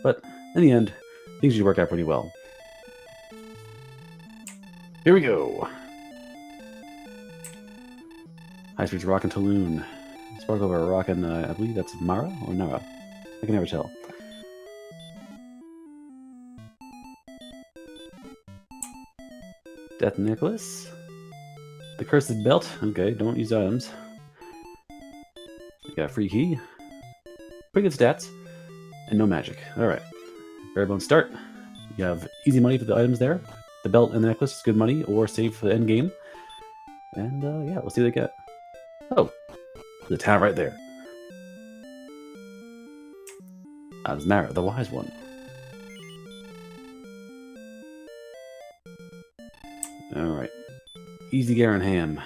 But in the end, things usually work out pretty well. Here we go. High Spirits rockin' Tulun. Sparkover rockin', I believe that's Mara or Nara. I can never tell. Death Necklace. The Cursed Belt. Okay, don't use items. You got a free key. Pretty good stats. And no magic. Alright. Bare bones start. You have easy money for the items there. The belt and the necklace is good money, or save for the end game. And yeah, we'll see what they get. Oh, the town right there. There's Mara, the wise one. Alright. Easy gear and ham.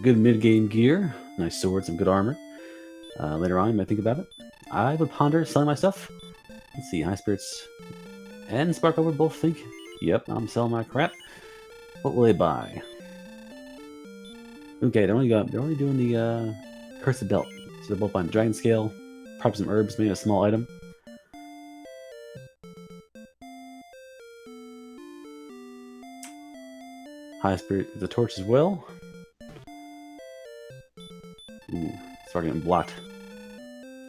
Good mid-game gear. Nice sword, some good armor. Later on, you might think about it. I would ponder selling my stuff. Let's see, High Spirits and Sparkover both think, yep, I'm selling my crap. What will they buy? Okay, they're only doing the Cursed Belt. So they're both buying the Dragon Scale, probably some herbs, maybe a small item. High Spirit, the torch as well. Ooh, start getting blocked.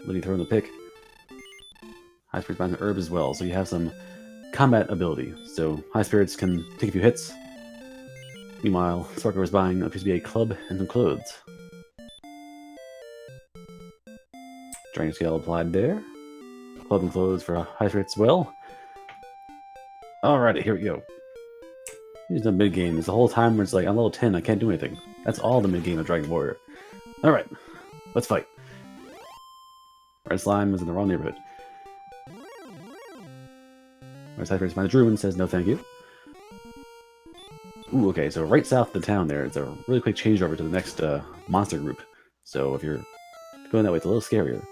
Literally throwing the pick. High Spirits buying the herb as well, so you have some combat ability. So High Spirits can take a few hits. Meanwhile, Sparkover is buying appears to be a club and some clothes. Dragon Scale applied there. Club and clothes for High Spirits as well. Alrighty, here we go. Here's the mid game. It's the whole time where it's like, I'm level 10, I can't do anything. That's all the mid game of Dragon Warrior. Alright, let's fight. Red Slime was in the wrong neighborhood. High Spirits finds the Druid and says no thank you. Ooh, okay, so right south of the town there, it's a really quick changeover to the next monster group. So if you're going that way, it's a little scarier.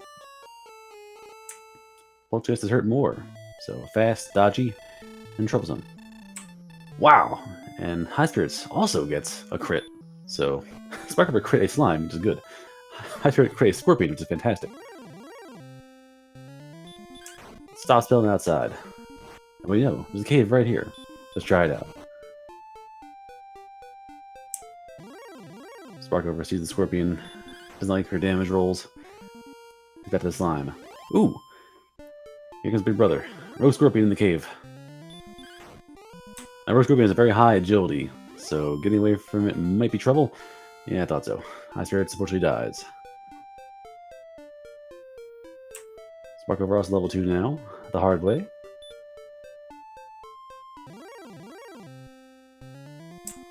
Poltergeist is hurt more. So fast, dodgy, and troublesome. Wow! And High Spirits also gets a crit. So Sparkover crit a slime, which is good. High Spirit crit a scorpion, which is fantastic. Stop spelling outside. Well, you know, there's a cave right here. Let's try it out. Sparkover sees the scorpion. Doesn't like her damage rolls. He's got the slime. Ooh! Here comes Big Brother. Rogue Scorpion in the cave. Now, Rogue Scorpion has a very high agility, so getting away from it might be trouble. Yeah, I thought so. High Spirit unfortunately dies. Sparkover also level 2 now, the hard way.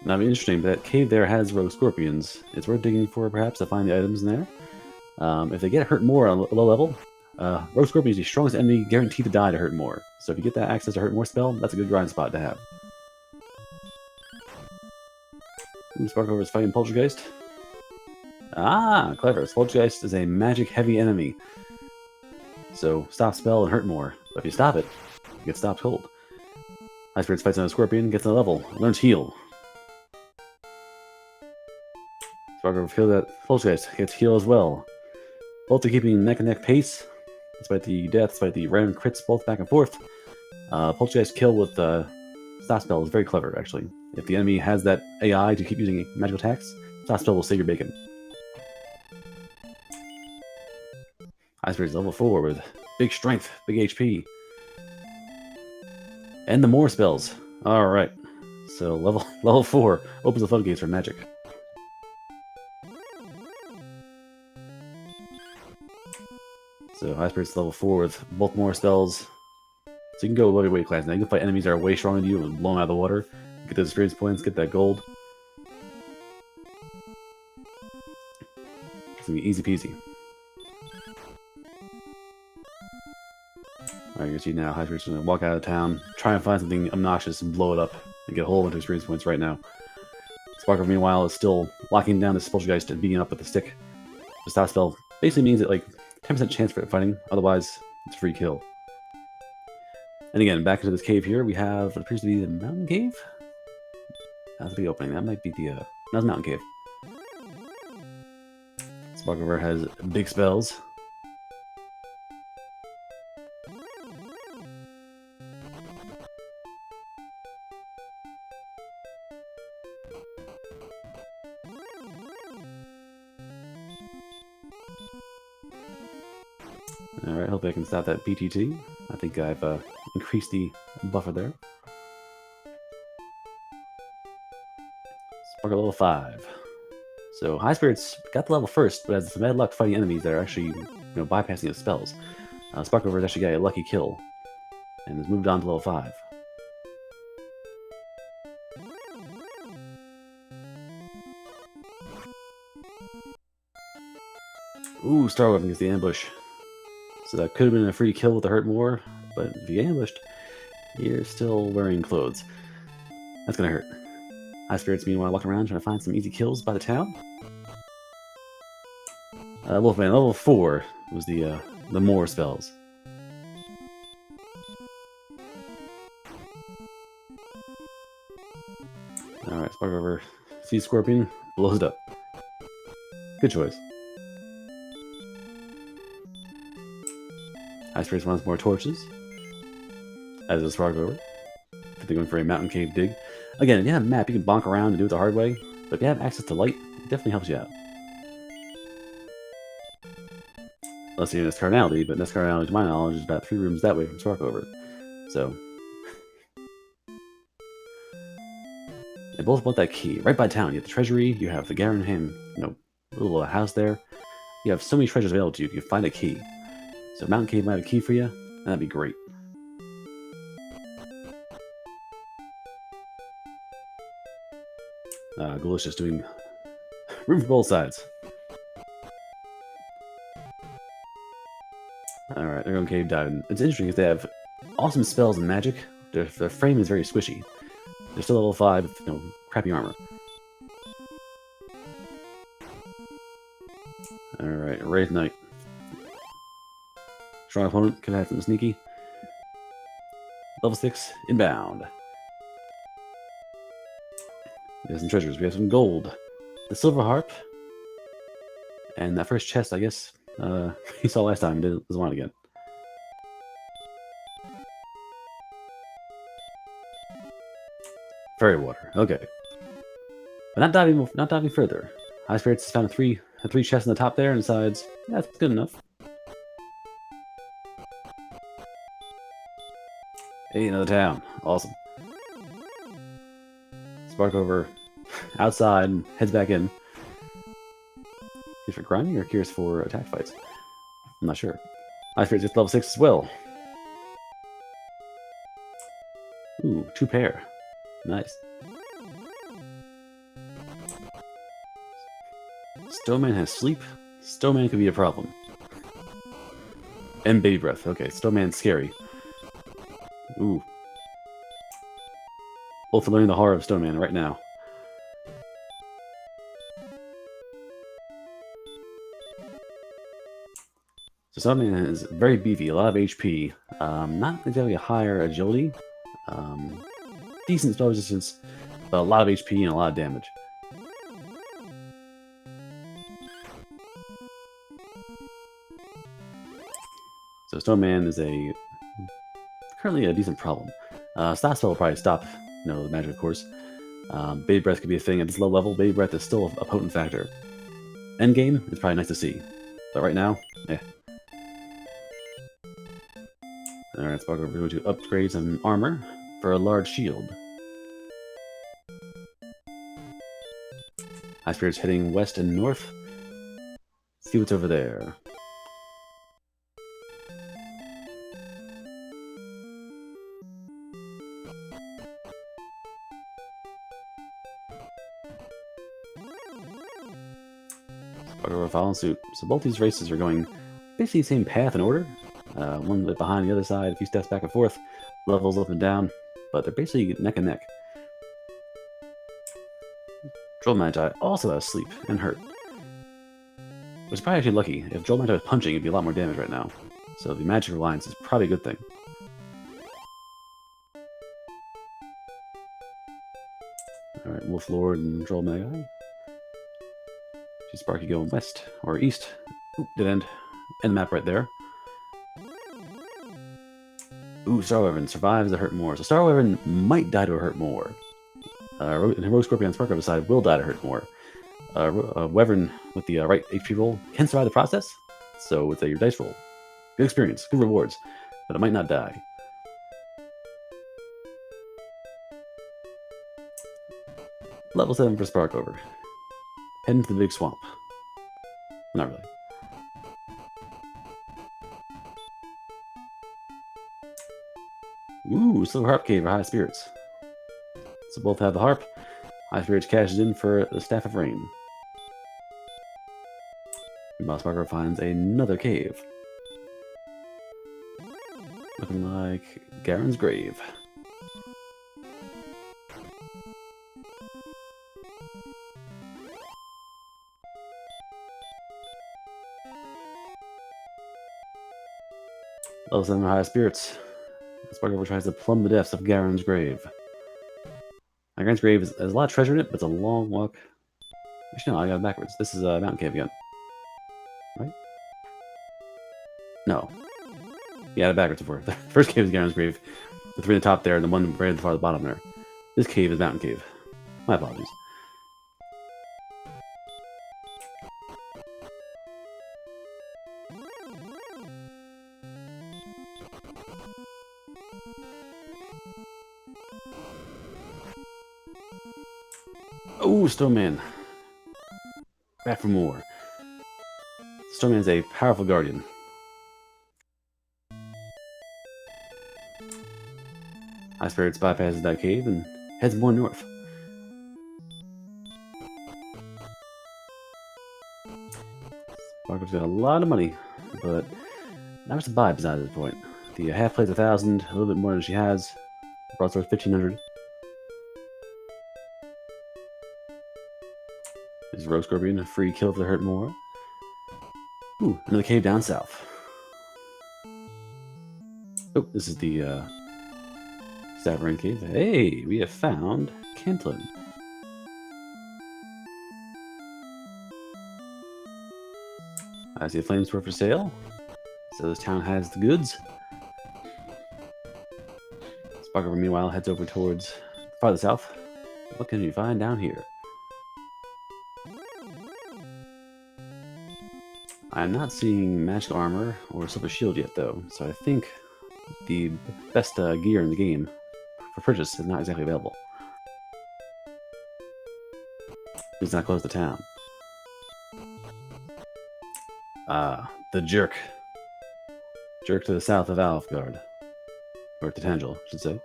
Now, it'd be interesting, that cave there has rogue scorpions. It's worth digging for, perhaps, to find the items in there. If they get hurt more on a low level, rogue scorpion is the strongest enemy guaranteed to die to hurt more. So if you get that access to hurt more spell, that's a good grind spot to have. Ooh, Sparkover is fighting Poltergeist. Ah, clever. Poltergeist is a magic-heavy enemy. So stop spell and hurt more. But if you stop it, you get stopped cold. High Spirits fights another scorpion, gets a level, learns heal. Sparkover feel that Poltergeist gets heal as well. Both are keeping neck-and-neck pace, despite the death, despite the random crits both back and forth. Poltergeist kill with Stop Spell is very clever, actually. If the enemy has that AI to keep using magical attacks, Stop Spell will save your bacon. High Spirit is level 4 with big strength, big HP. And the more spells. Alright. So level 4 opens the floodgates for magic. So High Spirit's level 4 with both more spells. So you can go lower weight class now. You can fight enemies that are way stronger than you and blow them out of the water. Get those experience points, get that gold. It's gonna be easy peasy. Alright, you can see now High Spirit's gonna walk out of town, try and find something obnoxious and blow it up, and get a whole bunch of experience points right now. Sparkover, meanwhile, is still locking down this Poltergeist and beating up with the stick. The Stop Spell basically means that, like, 10% chance for fighting, otherwise it's a free kill. And again, back into this cave here, we have what appears to be the mountain cave? That's the opening. That might be the no, it's mountain cave. Sparkover has big spells. Alright, hopefully I can stop that BTT. I think I've increased the buffer there. Sparkle level 5. So High Spirits got the level first, but has some bad luck fighting enemies that are actually bypassing his spells. Sparkover has actually got a lucky kill and has moved on to level 5. Ooh, Star Weapon gets the ambush. So that could have been a free kill with the hurt more, but if you ambushed, you're still wearing clothes. That's gonna hurt. High Spirits meanwhile walking around trying to find some easy kills by the town. Wolfman, level 4 was the more spells. Alright, Sparkover sees Scorpion, blows it up. Good choice. High Spirits wants more torches. As does Sparkover. They're going for a mountain cave dig. Again, if you have a map, you can bonk around and do it the hard way. But if you have access to light, it definitely helps you out. Unless you're in Nescarnality, but Nescarnality, to my knowledge, is about 3 rooms that way from Sparkover. So. They both want that key. Right by town, you have the treasury, you have the Garenham, little house there. You have so many treasures available to you if you find a key. So Mountain Cave might have a key for you, and that'd be great. Ghoulish just doing room for both sides. Alright, they're going cave diving. It's interesting because they have awesome spells and magic. Their frame is very squishy. They're still level 5 with crappy armor. Alright, Wraith Knight. Strong opponent, could have something sneaky. Level 6, inbound. We have some treasures. We have some gold. The silver harp. And that first chest, I guess, he saw last time. Doesn't want it again. Fairy water. Okay. But not diving further. High Spirits has found three chests on the top there and decides, yeah, that's good enough. Hey, another town. Awesome. Sparkover outside and heads back in. Curious for grinding or curious for attack fights? I'm not sure. High Spirits gets level 6 as well. Ooh, 2 pair. Nice. Stoneman has sleep. Stoneman could be a problem. And baby breath. Okay, Stoneman's scary. Ooh. Both are learning the horror of Stoneman right now. So Stoneman is very beefy, a lot of HP. Not exactly a higher agility. Decent spell resistance, but a lot of HP and a lot of damage. So Stoneman is currently a decent problem. Stop spell will probably stop, the magic, of course. Baby breath could be a thing at this low level. Baby breath is still a potent factor. Endgame, it's probably nice to see, but right now, eh. Alright, Sparkover, we're going to upgrade some armor for a large shield. High Spirits heading west and north. See what's over there. Sparkover following suit. So both these races are going basically the same path and order. One bit behind the other side, a few steps back and forth, levels up and down, but they're basically neck and neck. Droll Magi also has sleep and hurt. Which is probably actually lucky. If Droll Magi was punching, it'd be a lot more damage right now. So the magic reliance is probably a good thing. Alright, Wolf Lord and Droll Magi. See Sparky going west or east. Oop, did end. End the map right there. Ooh, Star Wyvern survives a hurt more. So Star Wyvern might die to a hurt more. And Heroic Scorpion on Sparkover's side will die to hurt more. Wyvern with the right HP roll can survive the process. So it's your dice roll. Good experience, good rewards, but it might not die. Level 7 for Sparkover. Heading to the big swamp. Not really. Ooh, Silver Harp Cave or High Spirits. So both have the harp. High Spirits cashes in for the Staff of Rain. Meanwhile, Sparkover finds another cave. Looking like Garen's grave. Level 7 High Spirits. Sparkover tries to plumb the depths of Garen's grave. Now, Garen's grave has a lot of treasure in it, but it's a long walk. Actually, no, I got it backwards. This is a mountain cave again. Right? No. Yeah, I had it backwards before. The first cave is Garen's grave. The three at the top there, and the one right at the far at the bottom there. This cave is Mountain Cave. My apologies. Oh, Snowman. Back for more. Snowman is a powerful guardian. High Spirits bypasses that cave and heads more north. Sparkover's got a lot of money, but not much to buy besides this point. The half plate's 1,000, a little bit more than she has. Broadsword's 1,500. This is Rogue Scorpion, a free kill if they hurt more. Ooh, another cave down south. Oh, this is the Stavern Cave. Hey, we have found Cantlin. I see a flame sword for sale. So this town has the goods. Sparkover, meanwhile, heads over towards farther south. What can we find down here? I'm not seeing magic armor or silver shield yet, though, so I think the best gear in the game for purchase is not exactly available. It's not close to town. The Jerk. Jerk to the south of Alfgard. Or to Tangel, I should say.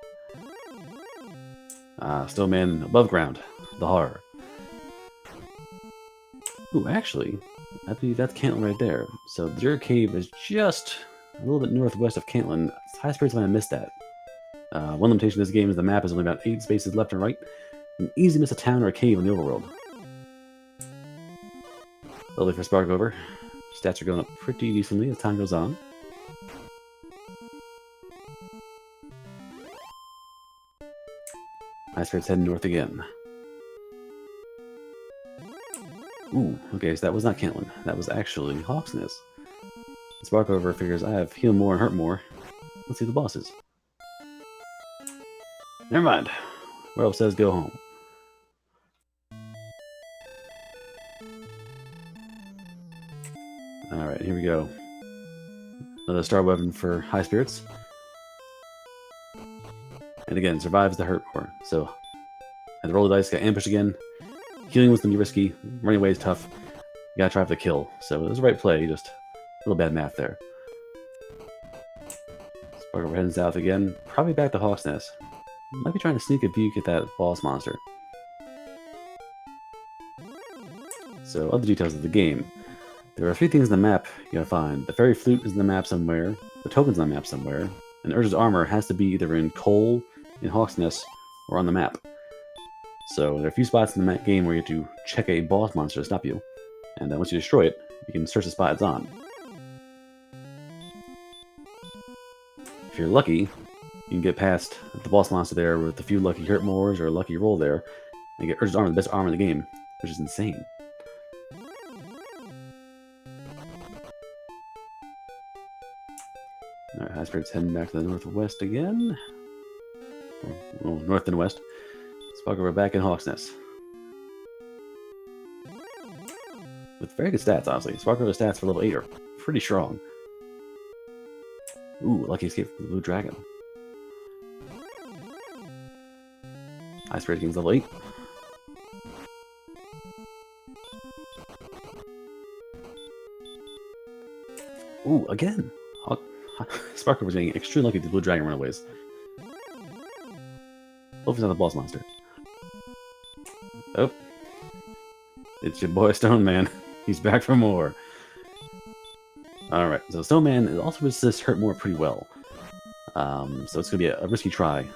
Snowman above ground. The horror. Ooh, actually, I believe that's Cantlin right there. So the Jerk Cave is just a little bit northwest of Cantlin. High Spirits might have missed that. One limitation of this game is the map is only about 8 spaces left and right. You can easily miss a town or a cave in the overworld. Lovely for Sparkover. Stats are going up pretty decently as time goes on. High Spirits heading north again. Ooh, okay, so that was not Cantlin. That was actually Hawksness. Sparkover figures I have heal more and hurt more. Let's see the bosses. Never mind. Werewolf says go home. Alright, here we go. Another star weapon for High Spirits. And again, survives the hurt more. So, had to roll the dice, got ambushed again. Healing was going to be risky. Running away is tough. You gotta try for the kill. So, it was the right play, just a little bad math there. Sparkover heading south again. Probably back to Hawk's Nest. Might be trying to sneak a peek at that boss monster. So, other details of the game. There are 3 things in the map you gotta find. The Fairy Flute is in the map somewhere, the token's on the map somewhere, and Urge's armor has to be either in Coal, in Hawk's Nest, or on the map. So there are a few spots in the game where you have to check a boss monster to stop you, and once you destroy it, you can search the spot it's on. If you're lucky, you can get past the boss monster there with a few lucky hurt mores or a lucky roll there, and get Urge's armor, the best armor in the game, which is insane. Alright, High Spirits heading back to the northwest again. Well, north and west. Sparkover back in Hawk's Nest. With very good stats, honestly. Sparkover's stats for level 8 are pretty strong. Ooh, lucky escape from the blue dragon. High Spirit gains level 8. Ooh, again! Sparkover was getting extremely lucky with the blue dragon runaways. Hopefully it's not the boss monster. Oh. It's your boy Stone Man. He's back for more. Alright, so Stone Man also resists hurt more pretty well. So it's going to be a risky try.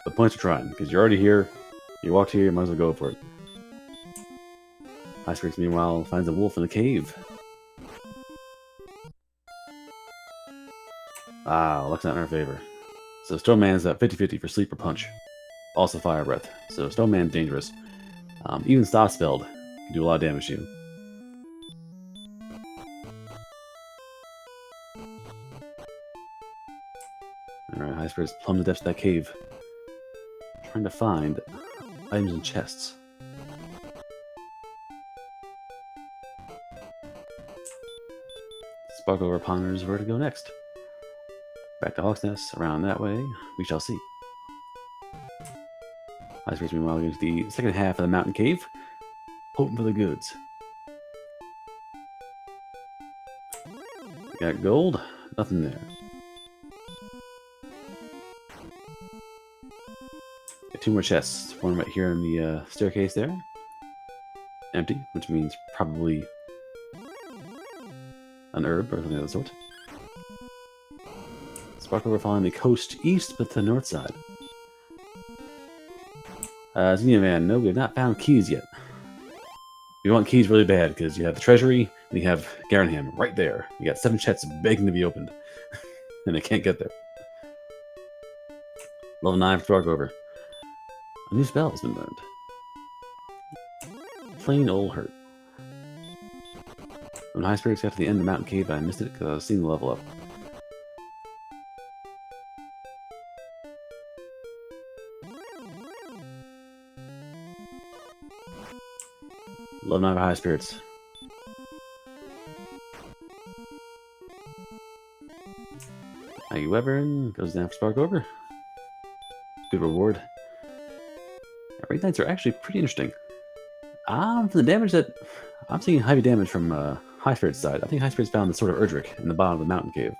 But points for trying, because you're already here. You walked here, you might as well go for it. High Spirits, meanwhile, finds a wolf in the cave. Ah, luck's not in our favor. So Stone Man's at 50-50 for sleep or punch. Also fire breath. So Stone Man's dangerous. Even stop spelled can do a lot of damage to you. Alright, High Spirits plumb the depths of that cave. Trying to find items in chests. Sparkover ponders where to go next. Back to Hawk's Nest, around that way, we shall see. High Spirits meanwhile goes to the second half of the mountain cave, hoping for the goods. Got gold, nothing there. Got 2 more chests, one right here in the staircase there. Empty, which means probably an herb or something of the sort. Sparkover following the coast east, but to the north side. Xenia Man, no, we have not found keys yet. We want keys really bad, because you have the treasury, and you have Garanham right there. You got 7 chests begging to be opened. And they can't get there. Level 9 for Sparkover. A new spell has been learned. Plain old hurt. When High Spirits got to the end of the mountain cave, I missed it because I was seeing the level up. Level 9 for High Spirits. Thank you, Wyvern. Goes down for Sparkover. Good reward. Raid Knights are actually pretty interesting. For the damage that... I'm seeing heavy damage from High Spirit's side. I think High Spirit's found the Sword of Erdrick in the bottom of the mountain cave.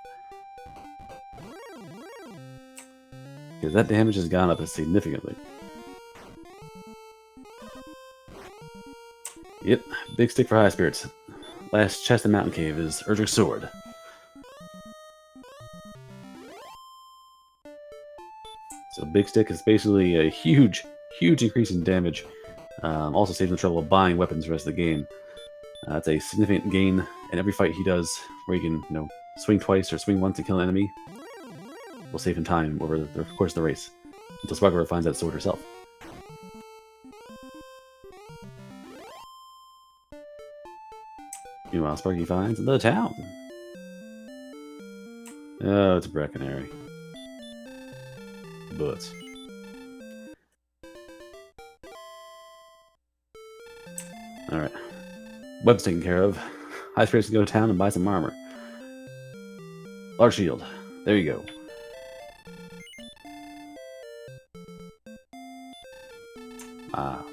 Because that damage has gone up significantly. Yep, big stick for High Spirits. Last chest in Mountain Cave is Erdrick's Sword. So big stick is basically a huge increase in damage. Also saves him the trouble of buying weapons the rest of the game. It's a significant gain in every fight he does, where he can, swing twice or swing once to kill an enemy. Will save him time over the course of the race, until Sparkover finds that sword herself. Meanwhile, Sparky finds the town. Oh, it's a Brackenary. Bullets. Alright. Web's taken care of. High Spirits can go to town and buy some armor. Large shield. There you go.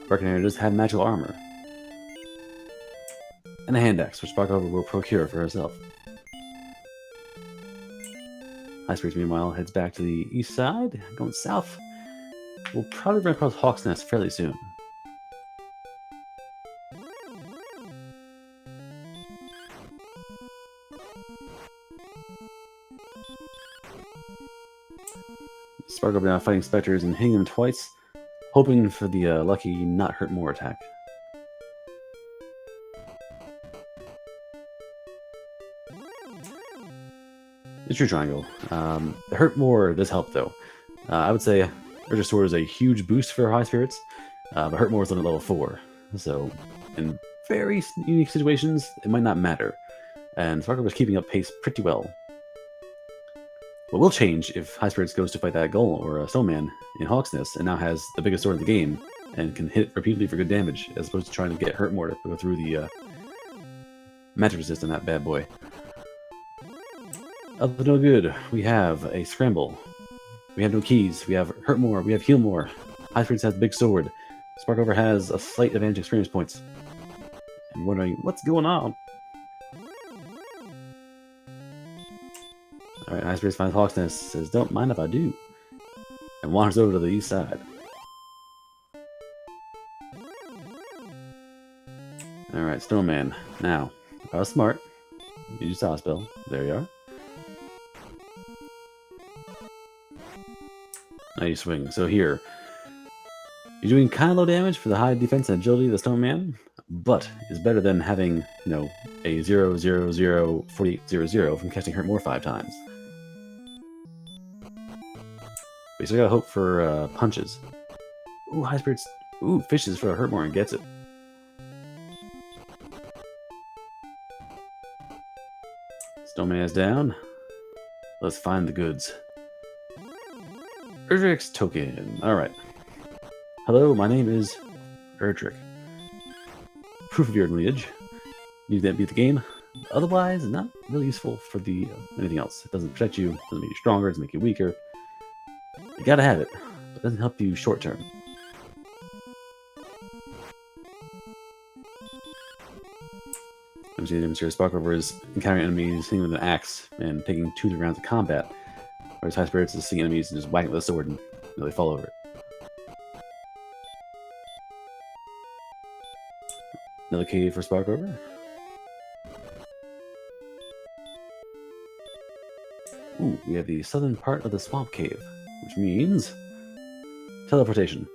Brackenary does have magical armor. And a hand axe, which Sparkover will procure for herself. High Spirits, meanwhile, heads back to the east side, going south. We'll probably run across Hawk's Nest fairly soon. Sparkover now fighting specters and hitting them twice, hoping for the lucky not hurt more attack. It's your triangle. The hurt more does help though. I would say Erdrick's Sword is a huge boost for High Spirits, but hurt more is on at level 4. So in very unique situations, it might not matter. And Sparkover is keeping up pace pretty well. What will change if High Spirits goes to fight that Golem or a Stone Man in Hawk's Nest and now has the biggest sword in the game and can hit repeatedly for good damage, as opposed to trying to get hurt more to go through the magic resist on that bad boy. Up to no good. We have a scramble. We have no keys. We have hurt more. We have heal more. High Spirits has a big sword. Sparkover has a slight advantage experience points. I'm wondering what's going on. Alright, High Spirits finds Hawk's Nest, says, don't mind if I do. And wanders over to the east side. Alright, Snowman. Now, I was smart. Use Saw Spell. There you are. Now you swing. So here, you're doing kind of low damage for the high defense and agility of the Snowman, but it's better than having, you know, a 0-0-0-48-0-0 from casting Hurt More 5 times. But you still gotta hope for punches. Ooh, High Spirits. Ooh, fishes for a Hurt More and gets it. Snowman is down. Let's find the goods. Erdrick's token. Alright. Hello, my name is Erdrick. Proof of your lineage. Need that beat the game. Otherwise, not really useful for the anything else. It doesn't protect you, doesn't make you stronger, doesn't make you weaker. You gotta have it, but it doesn't help you short term. I'm seeing Mr. Sparkover is encountering enemies, hitting with an axe, and taking 2 rounds of combat. Whereas High Spirits is seeing enemies and just whacking with a sword and they fall over it. Another cave for Sparkover. Ooh, we have the southern part of the swamp cave, which means teleportation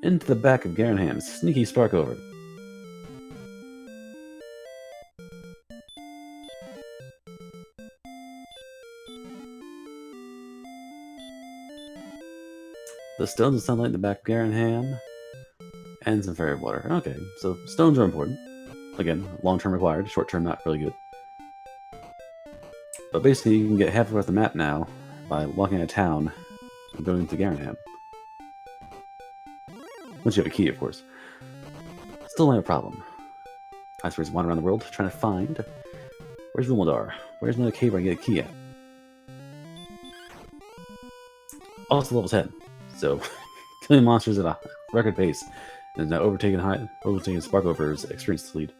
into the back of Garanham's sneaky Sparkover. The stones of sunlight in the back of Garanham, and some fairy water. Okay, so stones are important. Again, long-term required, short-term not really good. But basically, you can get halfway across the map now by walking out of town and going to Garanham. Once you have a key, of course. Still not a problem. High Spirits wander around the world trying to find... Where's Vilmadar? Where's another cave where I can get a key at? Also level 10. So, killing monsters at a record pace, and is now overtaking Sparkover's experience lead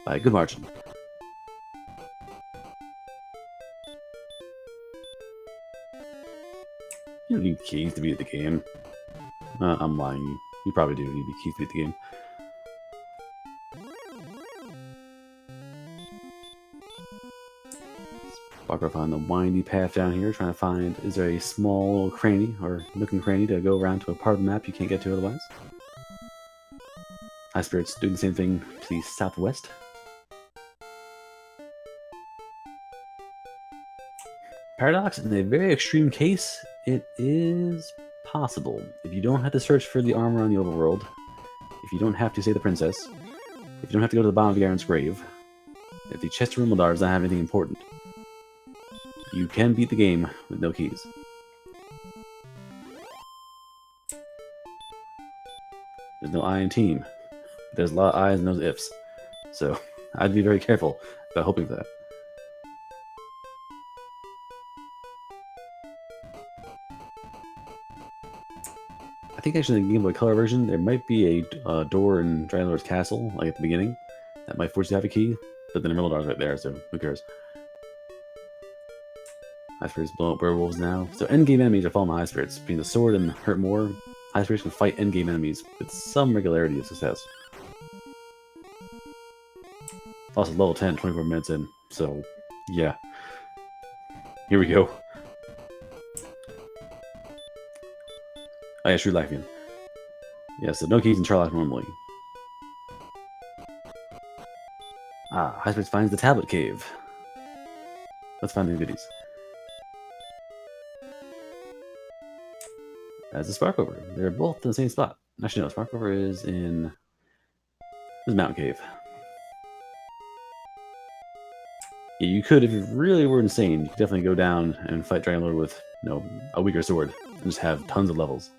by a good margin. You don't need keys to beat the game. I'm lying. You probably do need keys to beat the game. Sparkover on the windy path down here, trying to find, is there a small little cranny or nook and cranny to go around to a part of the map you can't get to otherwise? High Spirits doing the same thing to the southwest. Paradox, in a very extreme case, it is possible. If you don't have to search for the armor on the overworld, if you don't have to save the princess, if you don't have to go to the bottom of Garen's grave, if the chest of Rumildar does not have anything important, you can beat the game with no keys. There's no I in team. There's a lot of I's and no ifs. So, I'd be very careful about hoping for that. I think actually in the Game Boy Color version, there might be a door in Dragon Lord's castle, like at the beginning, that might force you to have a key, but then the Mirmildar's right there, so who cares? High Spirits blow up werewolves now. So endgame enemies are falling High Spirits. Between the sword and Hurt More, High Spirits can fight endgame enemies with some regularity of success. Also level 10, 24 minutes in, so yeah. Here we go. Oh yeah, True Life again. Yeah, so no keys in Charlotte normally. Ah, High Spirits finds the Tablet Cave. Let's find the goodies. As a Sparkover. They're both in the same spot. Actually, no, Sparkover is in this mountain cave. Yeah, you could, if you really were insane, you could definitely go down and fight Dragon Lord with, you know, a weaker sword and just have tons of levels.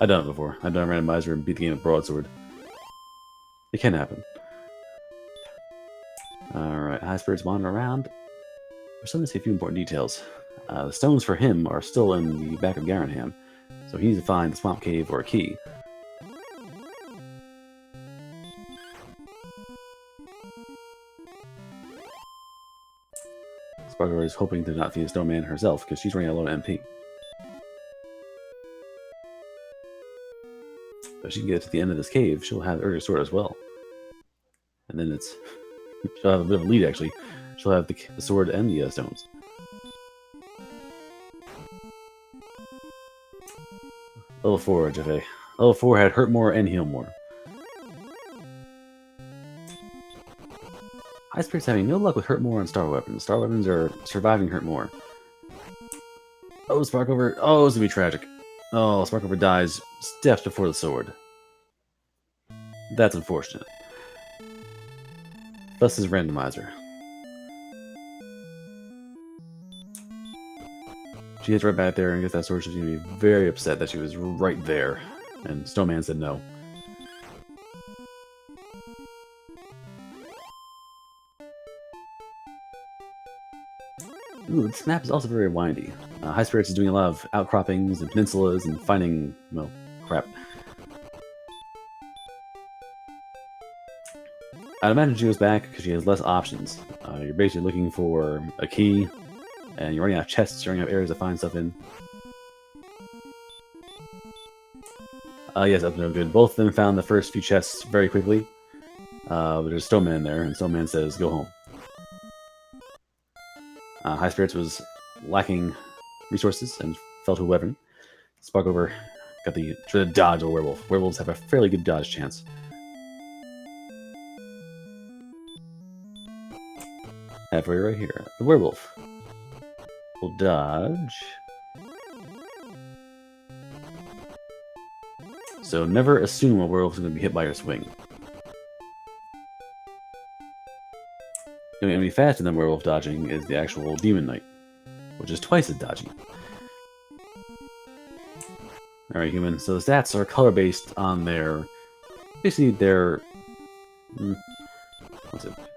I've done it before. I've done a randomizer and beat the game with broadsword. It can happen. Alright, High Spirits wander around. We're starting to see a few important details. The stones for him are still in the back of Garanham, so he needs to find the swamp cave or a key. Sparkover is hoping to not feed the snowman herself because she's running out of MP. If she can get to the end of this cave, she'll have Urger Sword as well. And then she'll have a bit of a lead actually. She'll have the sword and the stones. Level 4, Jaffe. Level 4 had Hurt More and Heal More. High Spirits having no luck with Hurt More and Star Weapons. Star Weapons are surviving Hurt More. Oh, Sparkover. Oh, it's gonna be tragic. Oh, Sparkover dies steps before the sword. That's unfortunate. Thus his randomizer. She gets right back there and gets that sword. She's going to be very upset that she was right there. And Snowman said no. Ooh, this map is also very windy. High Spirits is doing a lot of outcroppings and peninsulas and finding, well, crap. I'd imagine she goes back because she has less options. You're basically looking for a key, and you're running out of chests, you're running out of areas to find stuff in. Yes, that's no good. Both of them found the first few chests very quickly. But there's Snowman there, and Snowman says, go home. High Spirits was lacking resources and fell to a weapon. Sparkover got the dreaded dodge of a werewolf. Werewolves have a fairly good dodge chance. Halfway right here. The werewolf will dodge. So never assume a werewolf is going to be hit by your swing. Going to be faster than werewolf dodging is the actual Demon Knight, which is twice as dodgy. Alright, human. So the stats are color based on basically their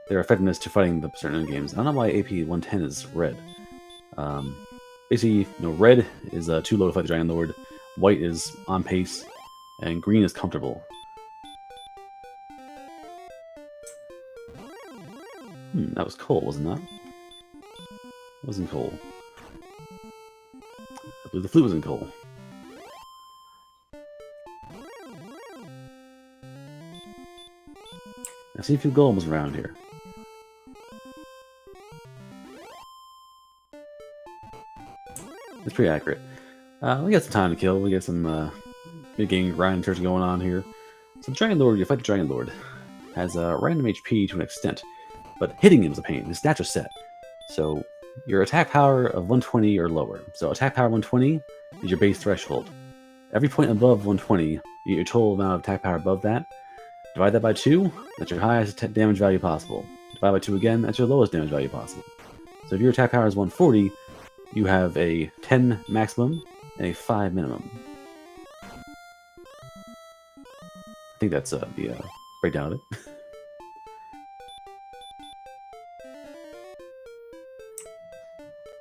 effectiveness to fighting the certain games. I don't know why AP 110 is red. Basically, red is too low to fight the Dragon Lord, white is on pace, and green is comfortable. That was coal, wasn't that? It wasn't coal. I believe the flute was in coal. I see a few golems around here. It's pretty accurate. We got some time to kill. We got some mid-game grind search going on here. So the Dragon Lord, you fight the Dragon Lord, has random HP to an extent, but hitting him is a pain. His stats are set. So your attack power of 120 or lower. So attack power 120 is your base threshold. Every point above 120, you get your total amount of attack power above that. Divide that by 2, that's your highest damage value possible. Divide by 2 again, that's your lowest damage value possible. So if your attack power is 140, you have a 10 maximum and a 5 minimum. I think that's the breakdown of it.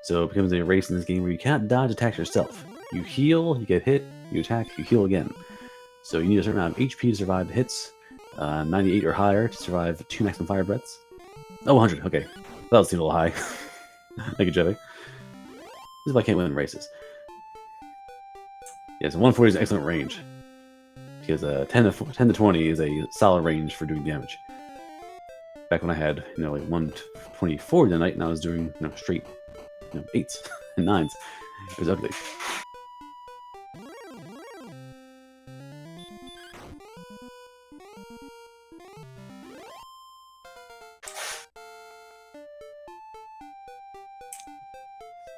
So it becomes a race in this game where you can't dodge attacks yourself. You heal, you get hit, you attack, you heal again. So you need a certain amount of HP to survive the hits, 98 or higher to survive 2 maximum fire breaths. Oh, 100, okay. That was a little high. Thank you, Jeffy. This is why I can't win races. Yeah, so 140 is an excellent range. Because 10 to 20 is a solid range for doing damage. Back when I had, like 124 the night, and I was doing, straight, 8s and 9s. It was ugly.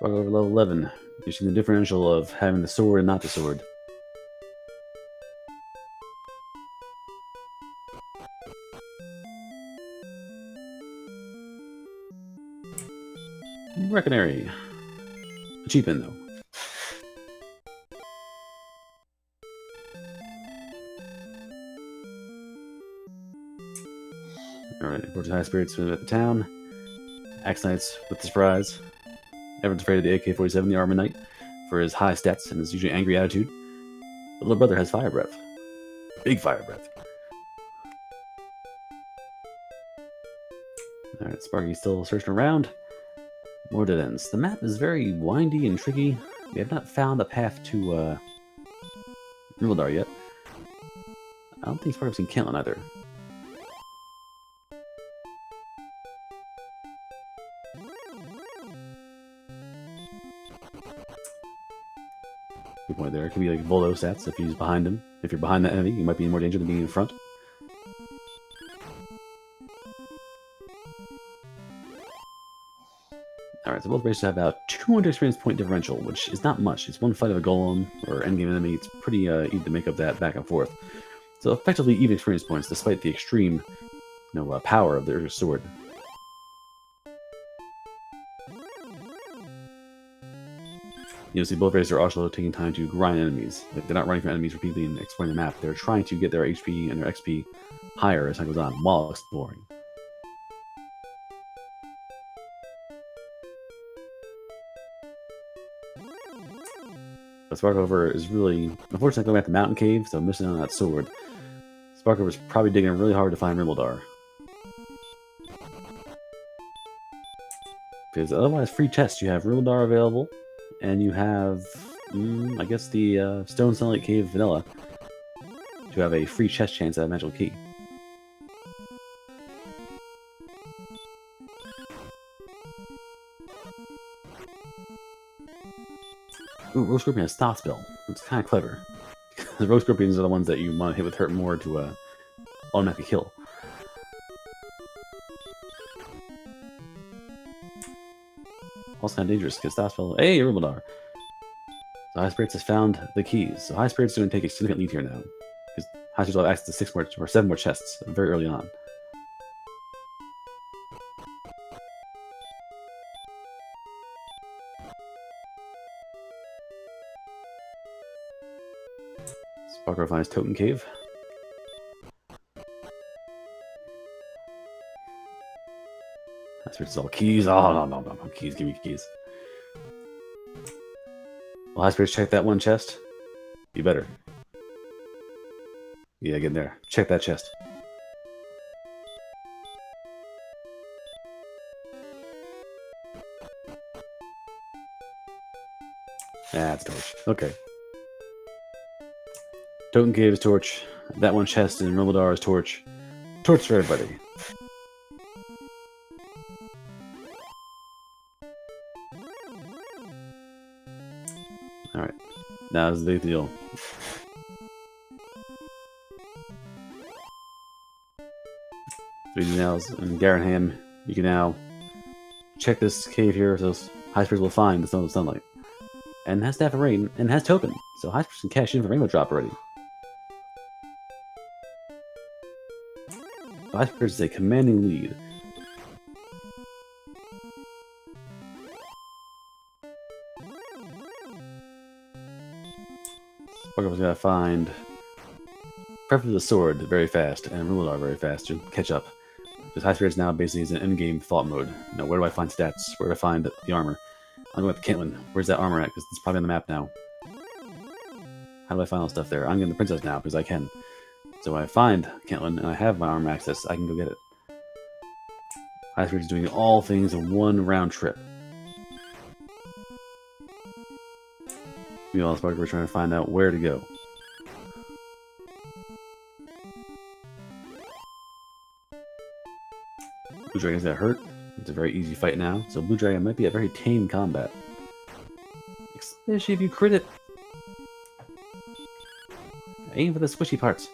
Over level 11, you're seeing the differential of having the sword and not the sword. Reckonary. Achievement, though. Alright, of course, high spirits at the town. Axe Knights with the surprise. Everyone's afraid of the AK-47, the Armor Knight, for his high stats and his usually angry attitude. The little brother has fire breath. Big fire breath. Alright, Sparky's still searching around. More dead ends. The map is very windy and tricky. We have not found a path to Rivaldar yet. I don't think Sparky's seen Caitlin either. Good point there. It could be like Volo stats if he's behind him. If you're behind that enemy, you might be in more danger than being in front. Alright, so both races have about 200 experience point differential, which is not much. It's one fight of a golem or endgame enemy. It's pretty easy to make up that back and forth. So effectively even experience points, despite the extreme power of their sword. You'll see both races are also taking time to grind enemies. Like, they're not running from enemies repeatedly and exploring the map. They're trying to get their HP and their XP higher as time goes on while exploring. But Sparkover is really, unfortunately, going back to Mountain Cave, so missing on that sword. Sparkover is probably digging really hard to find Rivaldar. Because otherwise, free chests, you have Rivaldar available. And you have, I guess, the Stone Sunlight Cave Vanilla to have a free chest chance at a magical key. Ooh, Rogue Scorpion has Stop Spell. It's kind of clever. The Rogue Scorpions are the ones that you want to hit with Hurt more to automatically kill. Also kind of dangerous because Stop Spell. Hey, Rivaldar! So High Spirits has found the keys. So High Spirits is going to take a significant lead here now. Because High Spirits will have access to 6 more or 7 more chests very early on. Sparker finds Totem Cave. High Spirits is all keys. Oh, no, keys. Give me keys. Well, High Spirits, check that one chest. You better. Yeah, get in there. Check that chest. That's torch. Okay. Totem Cave is torch. That one chest in Rivaldar is torch. Torch for everybody. Alright. Now this is the big deal. Now in Garanham, you can now check this cave here, so High Spirits will find the Stone of Sunlight. And has Staff of Rain, and has Token. So High Spirits can cash in for Rainbow Drop already. High Spirits is a commanding lead. Sparkover's gotta find preferably the sword very fast and Rivaldar very fast to catch up. Because High Spirits now basically is in endgame thought mode. You know, where do I find stats? Where do I find the armor? I'm going with Caitlin. Where's that armor at? Because it's probably on the map now. How do I find all stuff there? I'm getting the princess now because I can. So when I find Caitlin and I have my armor access, I can go get it. High Spirits is doing all things in one round trip. Meanwhile, Sparkover trying to find out where to go. Blue Dragon's got hurt. It's a very easy fight now, so Blue Dragon might be a very tame combat. Especially if you crit it. Aim for the squishy parts.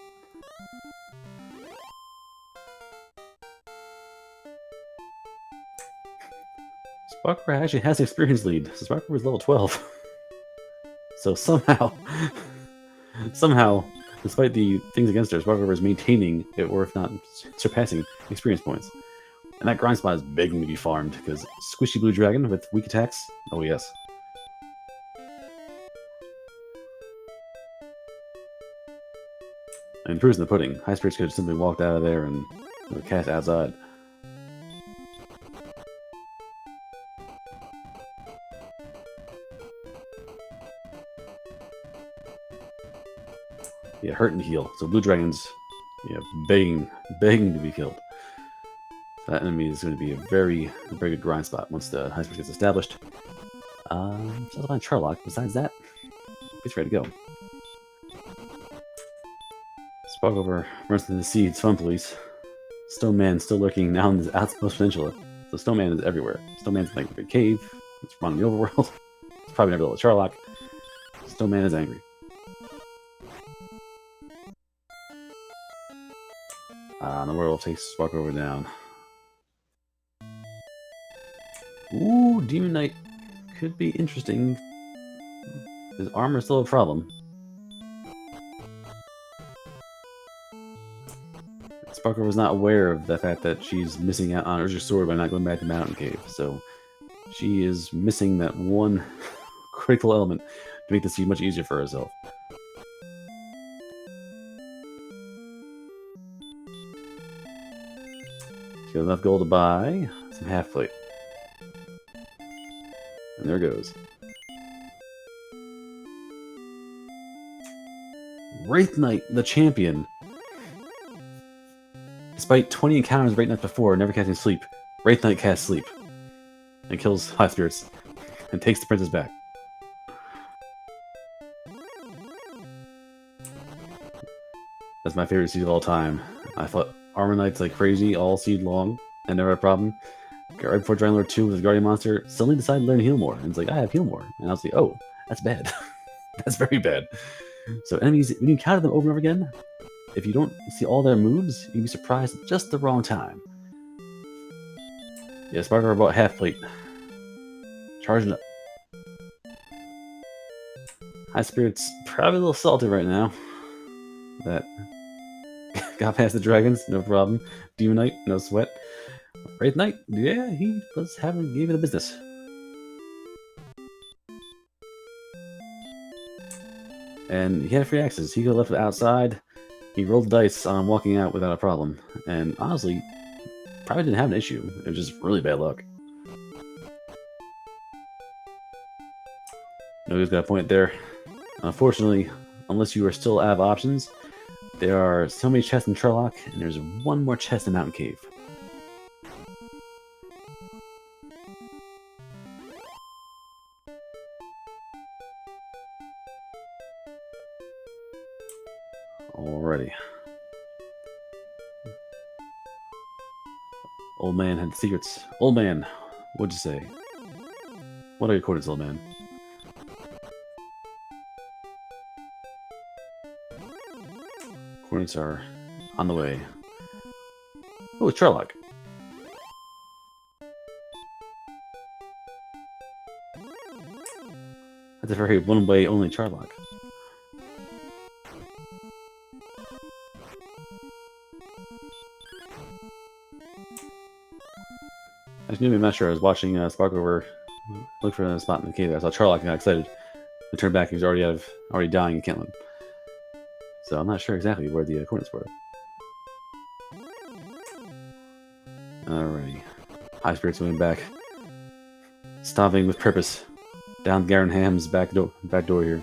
Sparkover actually has an experience lead, so Sparkover is level 12. So somehow, despite the things against her, Sparkover is maintaining it, or if not surpassing experience points. And that grind spot is begging to be farmed, because Squishy Blue Dragon with weak attacks? Oh yes. I mean, proof's in the pudding. High Spirits could have simply walked out of there and cast outside. Yeah, hurt and heal. So blue dragons, yeah, begging to be killed. So that enemy is going to be a very good grind spot once the high spirits gets established. So I'll find Charlock. Besides that, he's ready to go. Sparkover runs to the sea. It's fun, police. Stone Man still lurking now in this outmost peninsula. So Stone Man is everywhere. Stone Man's in like a big cave. It's running the overworld. It's probably never with Charlock. Stone Man is angry. The world takes Sparkover down. Ooh, Demon Knight could be interesting. His armor's still a problem. Sparkover was not aware of the fact that she's missing out on Urza's sword by not going back to Mountain Cave, so she is missing that one critical element to make this much easier for herself. She got enough gold to buy some half plate. And there goes. Wraith Knight, the champion. Despite 20 encounters right Knight before, never casting sleep, Wraith Knight casts sleep. And kills high spirits. And takes the princess back. That's my favorite seed of all time. I fought Armor Knights like crazy all seed long, and never had a problem. Got right before Dragon Lord 2 with his Guardian Monster, suddenly decided to learn Heal More. And it's like, I have Heal More. And I was like, oh, that's bad. That's very bad. So enemies, when you encounter them over and over again, if you don't see all their moves, you'd be surprised at just the wrong time. Yeah, Sparkover bought half plate. Charging up. High Spirit's probably a little salty right now. That got past the dragons, no problem. Demon Knight, no sweat. Wraith Knight, yeah, he gave it the business. And he had free access. He could have left it outside. He rolled the dice on walking out without a problem. And honestly, probably didn't have an issue. It was just really bad luck. Nobody's got a point there. Unfortunately, unless you are still out of options, there are so many chests in Charlock, and there's one more chest in Mountain Cave. Alrighty. Old man had secrets. Old man, what'd you say? What are your coordinates, old man? Coordinates are on the way. Oh, it's Charlock. That's a very one-way only Charlock. I'm not sure. I was watching Sparkover look for a spot in the cave. I saw Charlock and got excited. I turned back. He was already dying in Kentland. So I'm not sure exactly where the coordinates were. Alrighty. High Spirits moving back. Stomping with purpose. Down Garen Ham's back door here.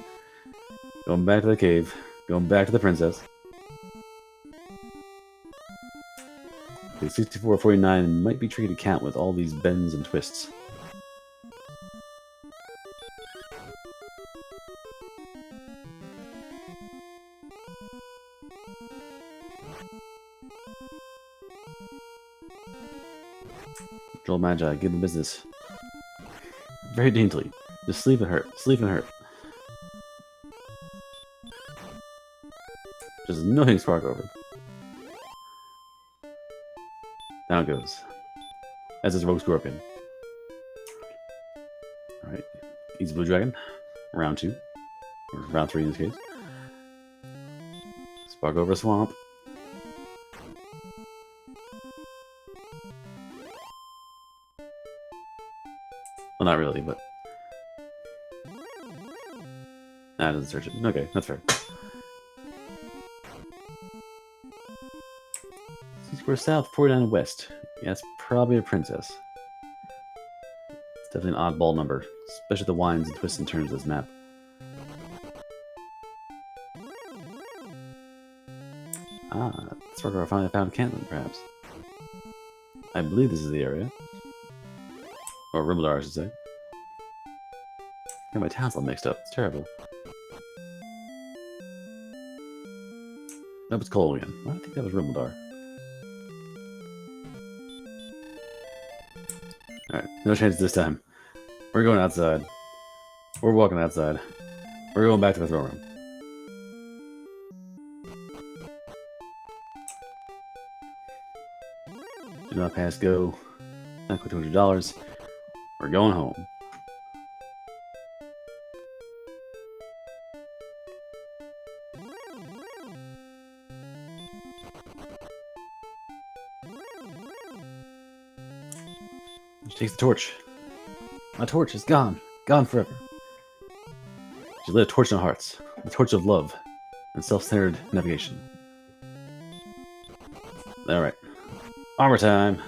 Going back to the cave. Going back to the princess. Okay, 6449 might be tricky to count with all these bends and twists. Control Magi, give them business. Very daintily. Just sleep and hurt. Sleep and hurt. Just annoying Sparkover. Down it goes. As is Rogue Scorpion. Alright. Easy Blue Dragon. Round 2. Or round 3 in this case. Sparkover Swamp. Well, not really, but... Nah, it doesn't search it. Okay, that's fair. Square South, 49 West. Yeah, it's probably a princess. It's definitely an oddball number, especially the winds and twists and turns of this map. Ah, Sparkover finally found Cantlin, perhaps. I believe this is the area. Or Rimbledar, I should say. Got my towns all mixed up. It's terrible. Nope, it's cold again. I think that was Rimbledar. Alright, no chance this time. We're going outside. We're walking outside. We're going back to the throne room. Do not pass go. Not quite $200. We're going home. She takes the torch. My torch is gone. Gone forever. She lit a torch in our hearts. The torch of love and self-centered navigation. Alright. Armor time.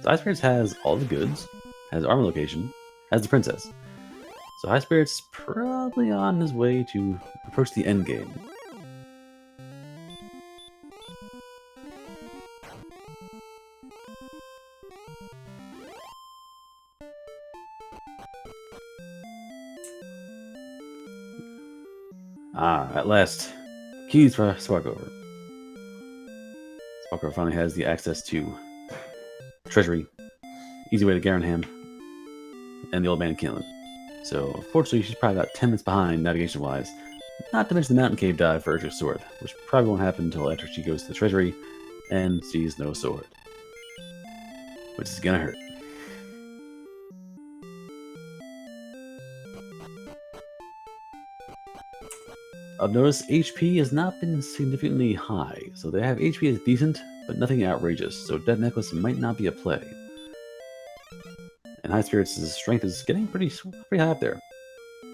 So High Spirits has all the goods, has armor location, has the princess. So High Spirits is probably on his way to approach the end game. Ah, at last. Keys for Sparkover. Sparkover finally has the access to Treasury, easy way to Garanham, and the old man Kinlan. So, unfortunately, she's probably about 10 minutes behind navigation-wise. Not to mention the mountain cave dive for Urcha's sword, which probably won't happen until after she goes to the Treasury and sees no sword. Which is gonna hurt. I've noticed HP has not been significantly high, so they have HP as decent, but nothing outrageous, so Dead Necklace might not be a play. And High Spirits' strength is getting pretty high up there. So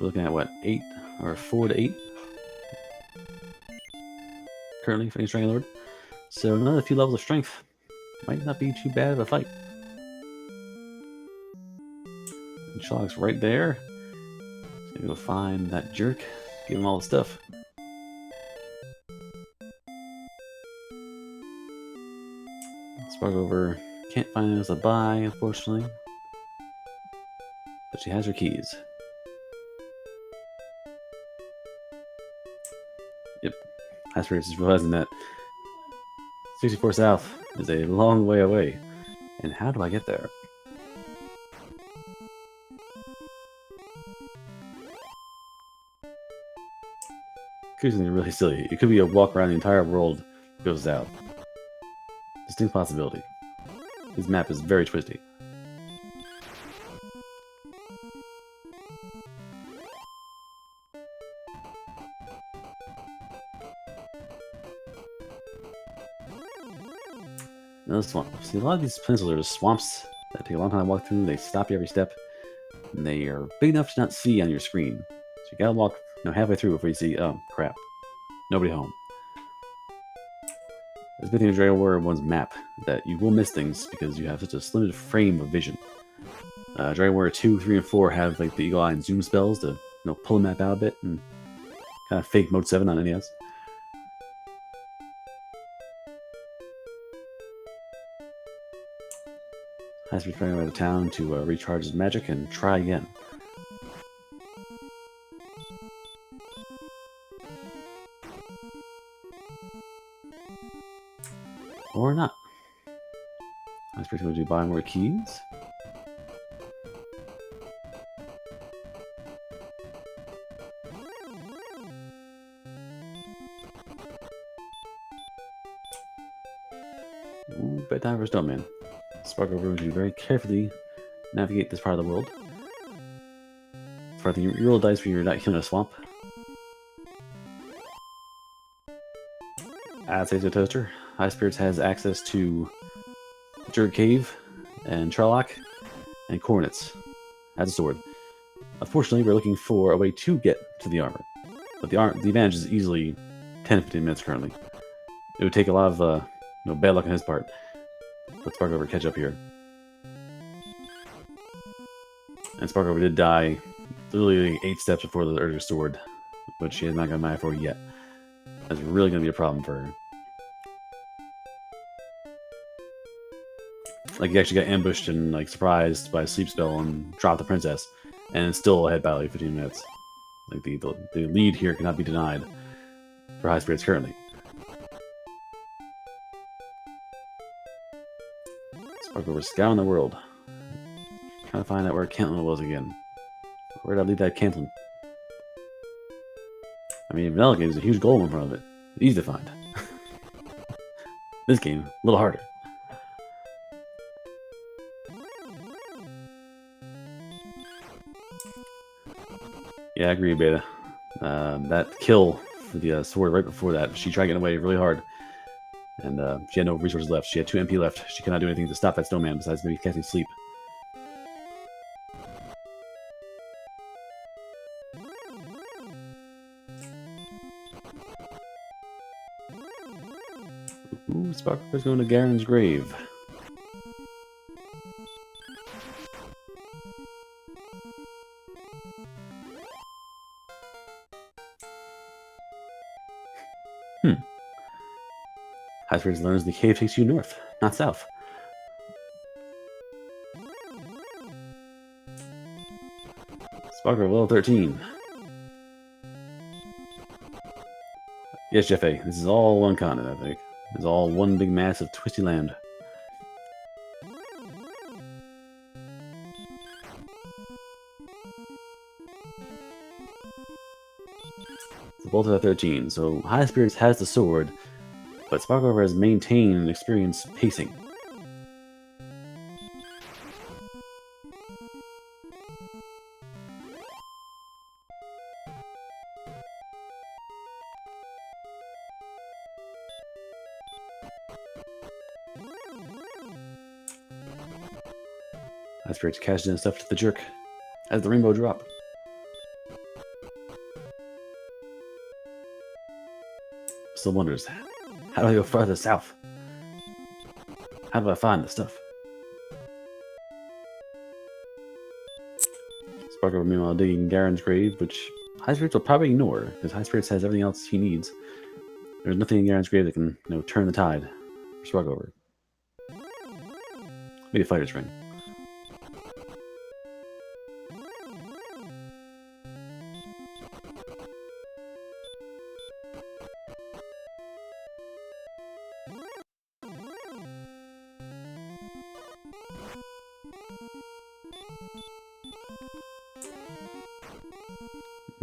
we're looking at what, 8 or 4 to 8? Currently for Dragon Lord. So another few levels of strength might not be too bad of a fight. And Sherlock's right there. So go find that jerk. Give him all the stuff. Sparkover can't find us a buy, unfortunately. But she has her keys. Yep. High Spirits is realizing that 64 South is a long way away. And how do I get there? Could be really silly. It could be a walk around the entire world goes south. Distinct possibility. This map is very twisty. Another swamp. See, a lot of these peninsulas are just swamps that take a long time to walk through. They stop you every step, and they are big enough to not see on your screen. So you gotta walk halfway through before you see, oh crap, nobody home. It's a good thing in Dragon Warrior 1's map that you will miss things because you have such a limited frame of vision. Dragon Warrior 2, 3, and 4 have like the eagle eye and zoom spells to pull the map out a bit and kind of fake mode 7 on NES. Has to be trying out of town to recharge his magic and try again. Or not. I was pretty going to buy more keys. Ooh, bedtime for Stoneman. Sparkover to very carefully navigate this part of the world. For the you roll dice when you're not healing a swamp. I'd say so, Toaster. High Spirits has access to Jerk Cave and Charlock and Coordinates as a sword. Unfortunately, we're looking for a way to get to the armor. But the advantage is easily 10-15 minutes currently. It would take a lot of bad luck on his part. Let Sparkover catch up here. And Sparkover did die literally 8 steps before the Urger Sword, which she has not got Maya for yet. That's really going to be a problem for her. Like, you actually got ambushed and, like, surprised by a sleep spell and dropped the princess, and it's still ahead by, like, 15 minutes. Like, the lead here cannot be denied for High Spirits currently. Sparkover scouring the world. Trying to find out where Cantlin was again. Where did I leave that Cantlin? I mean, Vanilla Game is a huge goal in front of it. Easy to find. This game, a little harder. Yeah, I agree, Beta. That kill for the sword right before that, she tried getting away really hard. And she had no resources left. She had 2 MP left. She could not do anything to stop that snowman besides maybe casting sleep. Ooh, Sparkover's going to Garen's grave. High Spirits learns the cave takes you north, not south. Sparkover level 13. Yes, Jeff A. This is all one continent, I think. It's all one big mass of twisty land. So both are at 13. So High Spirits has the sword, but Sparkover has maintained and experienced pacing. High Spirits cashed in stuff to the jerk as the rainbow drop. Still wonders, how do I go farther south? How do I find the stuff? Sparkover meanwhile digging Garen's grave, which High Spirits will probably ignore, because High Spirits has everything else he needs. There's nothing in Garen's grave that can, turn the tide for Sparkover. Maybe a fighter's ring.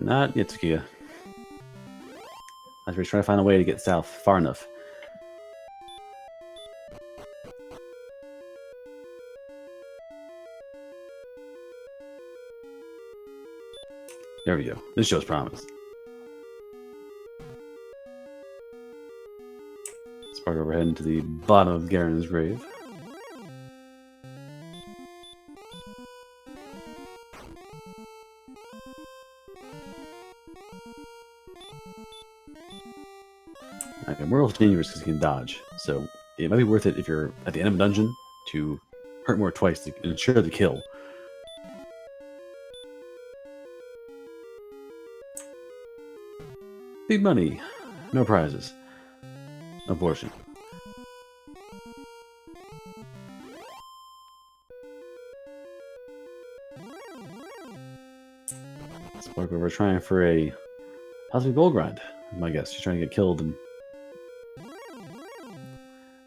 Not yet, Tsukiya. As we're trying to find a way to get south far enough. There we go. This shows promise. Sparkover heading to the bottom of Garen's grave. Okay, Moral's dangerous because he can dodge, so it might be worth it if you're at the end of a dungeon to hurt more twice to ensure the kill. Big money, no prizes. Abortion. Sparkover trying for a possibly gold grind, is my guess. She's trying to get killed and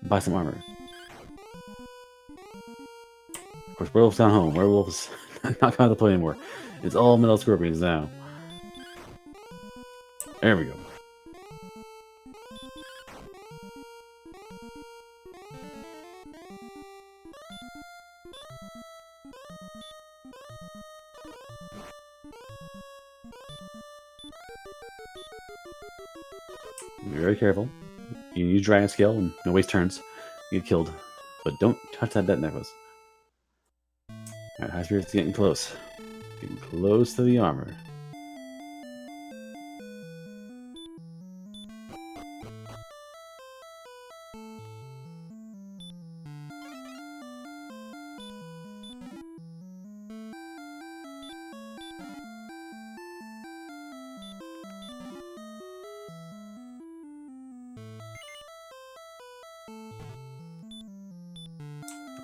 buy some armor. Of course, Werewolf's down home. Werewolf's not going to play anymore. It's all Metal Scorpions now. There we go. Be very careful. You use Dragon Scale and no waste turns. You get killed. But don't touch that death necklace. Alright, High Spirit's getting close. Getting close to the armor.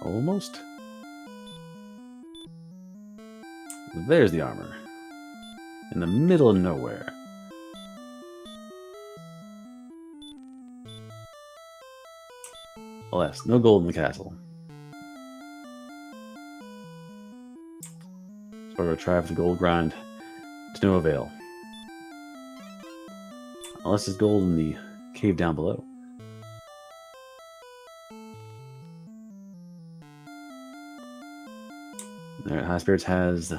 Almost. There's the armor. In the middle of nowhere. Alas, no gold in the castle. So we're going to try for the gold grind to no avail. Unless there's gold in the cave down below. Alright, High Spirits has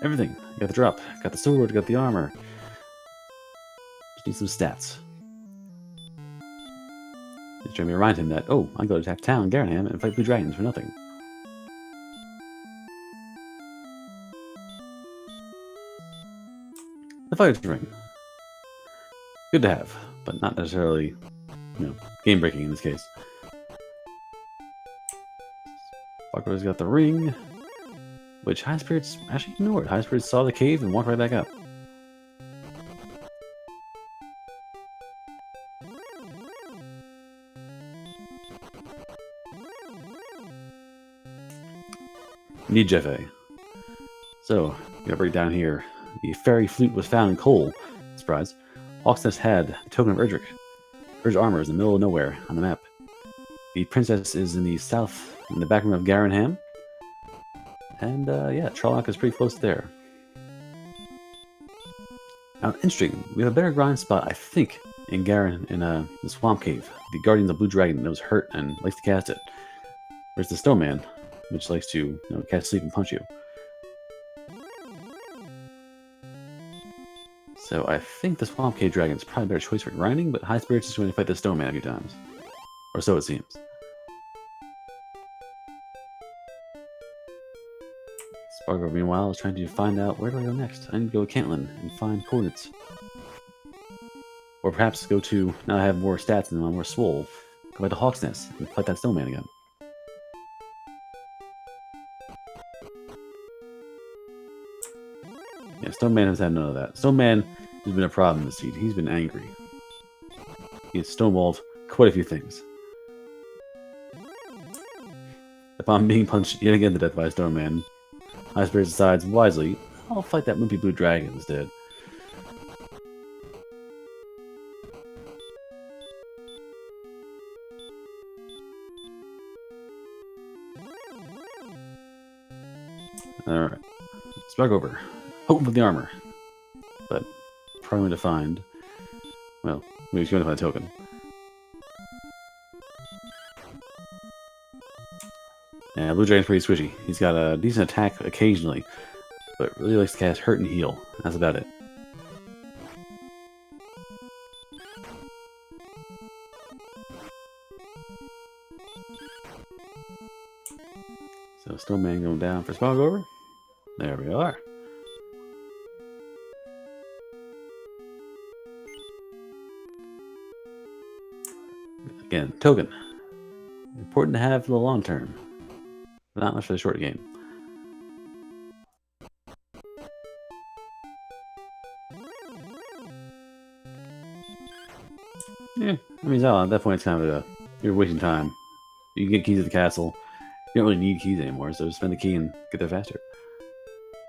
everything. Got the drop, got the sword, got the armor. Just need some stats. Just trying to remind him that, oh, I'm going to attack town, Garanham, and fight blue dragons for nothing. The fighter's ring. Good to have, but not necessarily, game breaking in this case. Sparkover's got the ring, which High Spirits actually ignored. High Spirits saw the cave and walked right back up. Need Jeffe. So, we gotta break down here. The fairy flute was found in coal. Surprise. Hawksnest had a token of Erdrick. Erdrick's armor is in the middle of nowhere on the map. The princess is in the south, in the back room of Garanham. And, yeah, Trolloc is pretty close there. Now, interesting. We have a better grind spot, I think, in the Swamp Cave. The Guardian of the Blue Dragon that was hurt and likes to cast it. Where's the Snowman, which likes to, cast sleep and punch you. So I think the Swamp Cave Dragon is probably a better choice for grinding, but High Spirits is going to fight the Snowman a few times. Or so it seems. Sparkover, meanwhile, is trying to find out where do I go next. I need to go to Cantlin and find coordinates. Or perhaps go to, now I have more stats and I'm more swole, go back to Hawksnest and fight that Snowman again. Yeah, Snowman has had none of that. Snowman has been a problem this seed. He's been angry. He has stonewalled quite a few things. Upon being punched yet again to death by Snowman, High Spirits decides wisely, I'll fight that wimpy blue dragon instead. Alright. Sparkover. Hoping for the armor. But probably to find. Well, maybe he's going to find a token. Yeah, Blue Dragon's pretty squishy. He's got a decent attack occasionally, but really likes to cast Hurt and Heal. That's about it. So Snowman going down for Sparkover. There we are. Again, token. Important to have for the long term. But not much for the short game. Yeah, I mean, at that point it's kind of you're wasting time. You can get keys to the castle. You don't really need keys anymore, so just spend the key and get there faster.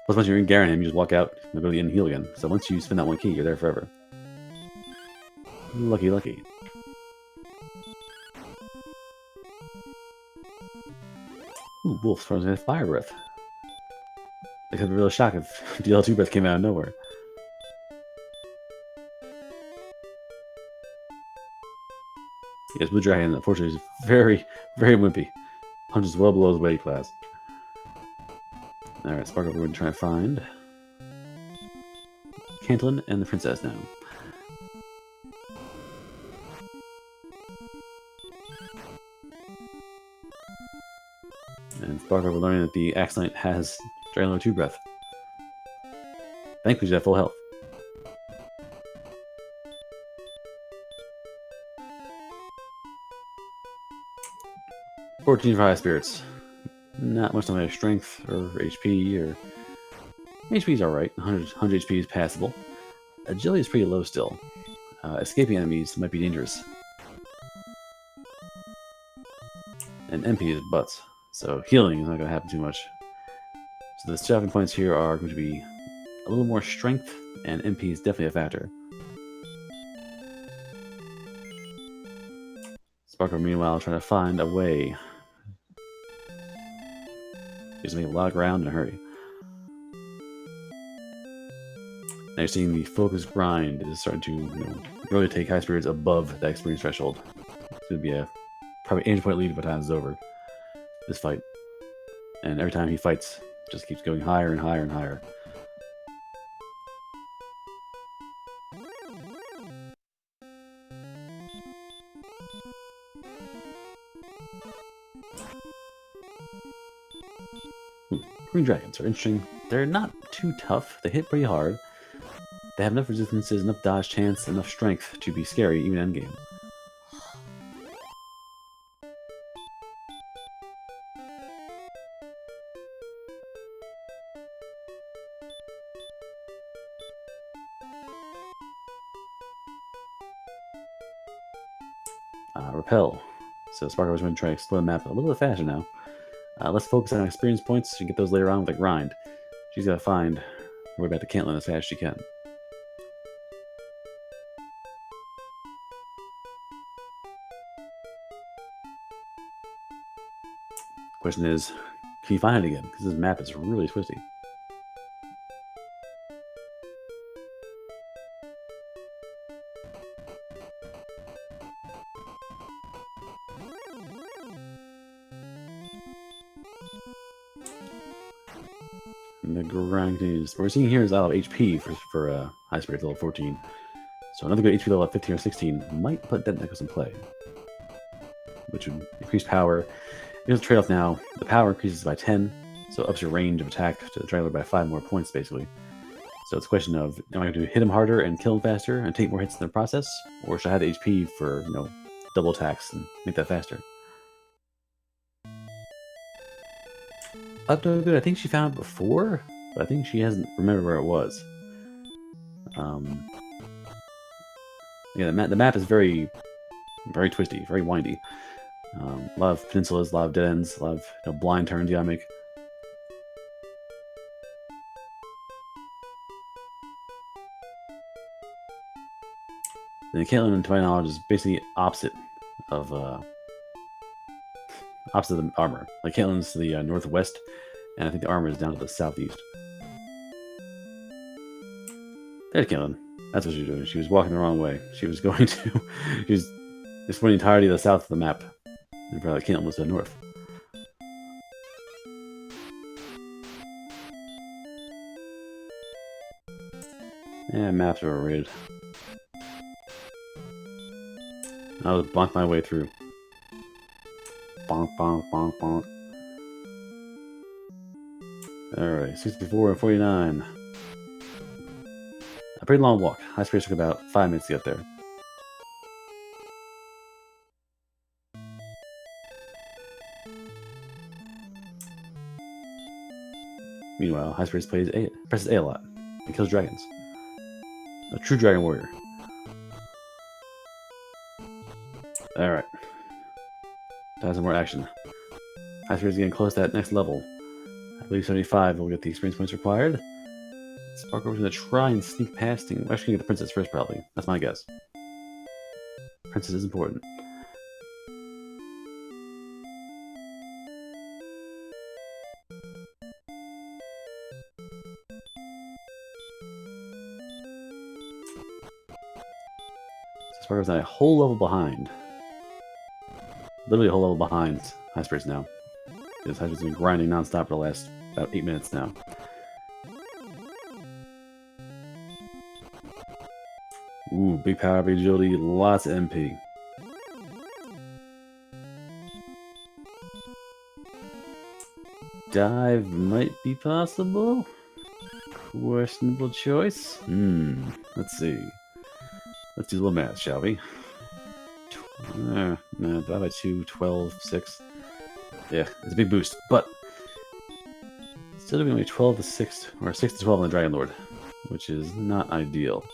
Plus, once you're in Garanham, you just walk out and go to the inn and heal again. So once you spend that one key, you're there forever. Lucky, lucky. Ooh, Wolf throws in fire breath. It could be a real shock if DL2 breath came out of nowhere. Yes, Blue Dragon, unfortunately, is very, very wimpy. Punches well below his weight class. Alright, Sparkover, we're going to try and find Cantlin and the princess now. And Sparkover learning that the Axe Knight has Dragon 2 breath. Thankfully, he's at full health. $14 for High Spirits. Not much on their strength or HP or... HP is alright. 100 HP is passable. Agility is pretty low still. Escaping enemies might be dangerous. and MP is butts. So healing is not going to happen too much. So the stopping points here are going to be a little more strength, and MP is definitely a factor. Sparkover, meanwhile, trying to find a way. He's making a lot of ground in a hurry. Now you're seeing the focus grind is starting to really take high spirits above that experience threshold. It's going to be a probably 80 point lead by the time it's over. This fight. And every time he fights, just keeps going higher and higher and higher. Green dragons are interesting. They're not too tough. They hit pretty hard. They have enough resistances, enough dodge chance, enough strength to be scary even endgame. Repel. So Sparkover's going to try to explore the map a little bit faster now. Let's focus on experience points and get those later on with the grind. She's got to find her way back to Caitlin as fast as she can. Question is, can you find it again? Because this map is really twisty. And the grind continues. What we're seeing here is out of HP for high spirits level 14. So another good HP level at 15 or 16 might put that necklace in play, which would increase power. Here's the trade-off now. The power increases by 10, so ups your range of attack to the Dragon Lord by 5 more points, basically. So it's a question of, am I going to hit him harder and kill him faster and take more hits in the process? Or should I have the HP for, double attacks and make that faster? Up to good. I think she found it before, but I think she hasn't remembered where it was. Yeah, the map is very, very twisty, very windy. A lot of peninsulas, a lot of dead ends, a lot of blind turns you gotta make. And Caitlin, to my knowledge, is basically opposite of the armor. Like Caitlin's to the northwest, and I think the armor is down to the southeast. There's Caitlin. That's what she was doing. She was walking the wrong way. She was going to. She was exploring the entirety of the south of the map. And probably Caitlin was to the north. Yeah, maps are overrated. I'll just bonk my way through. Bonk, bonk, bonk, bonk. Alright, 64 and 49. A pretty long walk. High spirits took about 5 minutes to get there. Meanwhile, high spirits presses A a lot and kills dragons. A true dragon warrior. Alright. Time some more action. High spirits getting close to that next level. I believe 75 will get the experience points required. Sparkover's gonna try and sneak past him. We're actually gonna get the princess first, probably. That's my guess. Princess is important. Sparkover's not a whole level behind. Literally a whole level behind high spirits now. Because high spirits has been grinding non-stop for the last about 8 minutes now. Ooh, big power, big agility, lots of MP. Dive might be possible. Questionable choice. Let's see. Let's do a little math, shall we? No, divided by 2, 12, 6. Yeah, it's a big boost, but still doing only 12 to 6, or 6 to 12 on the Dragon Lord, which is not ideal.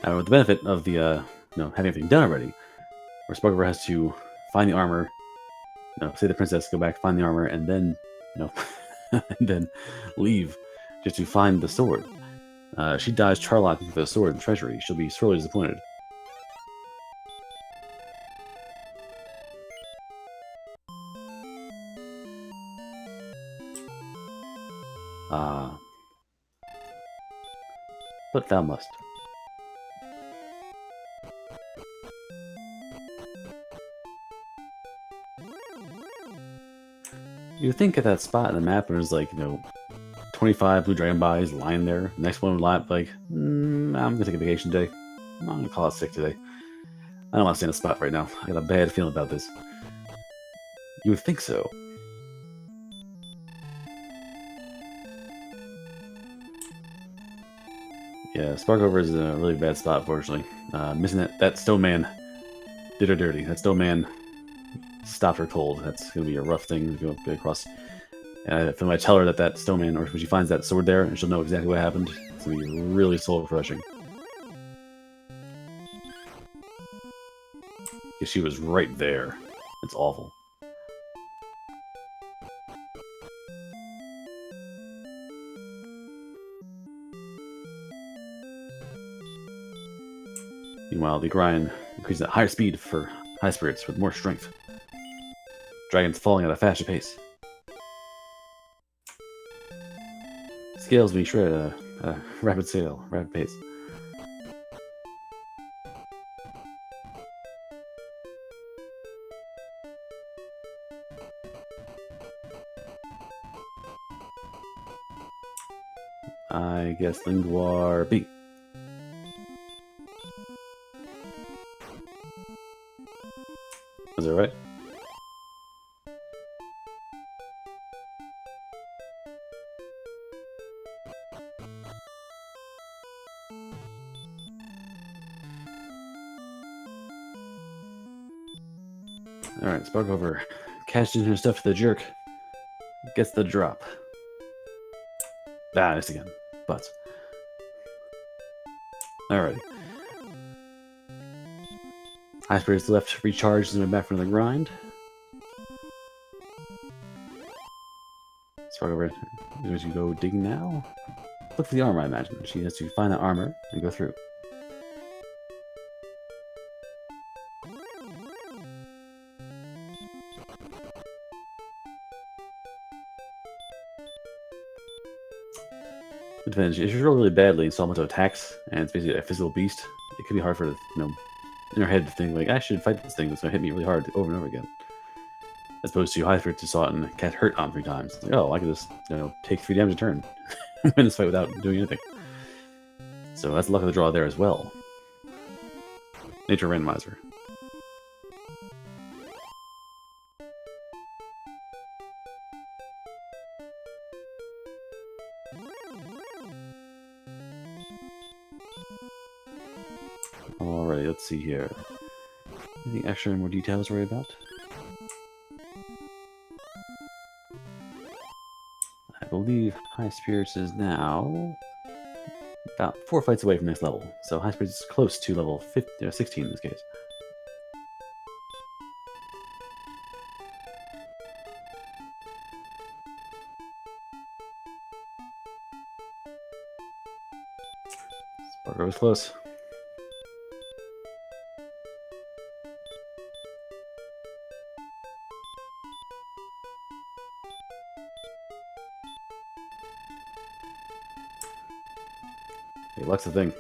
Now, with the benefit of the having everything done already, where Sparkover has to find the armor, say the princess, go back, find the armor, and then, and then leave just to find the sword. She dies Charlotte for the sword in the treasury. She'll be sorely disappointed. But thou must. You would think at that spot in the map when there's like, 25 blue dragon bodies lying there. The next one would lie up like, I'm gonna take a vacation day. I'm gonna call it sick today. I don't want to stay in a spot right now. I got a bad feeling about this. You would think so. Yeah, Sparkover is in a really bad spot, unfortunately. Missing that stone man did her dirty. That stone man stopped her cold. That's going to be a rough thing to go across. And if I tell her that stone man, or when she finds that sword there, and she'll know exactly what happened, it's going to be really soul-crushing. Because she was right there. It's awful. Meanwhile, the grind increases at higher speed for high spirits with more strength. Dragons falling at a faster pace. Scales being shredded at a rapid pace. I guess Linguar B. Was that right? Alright, Sparkover cashed in her stuff to the jerk. Gets the drop. Ah, this again. But. Alrighty. High spirits left recharged and went back from the grind. Sparkover is going to go digging now. Look for the armor, I imagine. She has to find that armor and go through. Advantage. If you roll really badly and saw a bunch of attacks, and it's basically a physical beast, it could be hard for her to, in her head to think, like, I should fight this thing that's going to hit me really hard over and over again. As opposed to high spirits who saw it and get hurt on 3 times. Like, oh, I could just, take 3 damage a turn. Win this fight without doing anything. So that's the luck of the draw there as well. Nature Randomizer. Alrighty, let's see here. Anything extra and more details to worry about? I believe High Spirits is now about 4 fights away from next level. So High Spirits is close to level 16 in this case. Sparko was close. Hey, luck's the thing.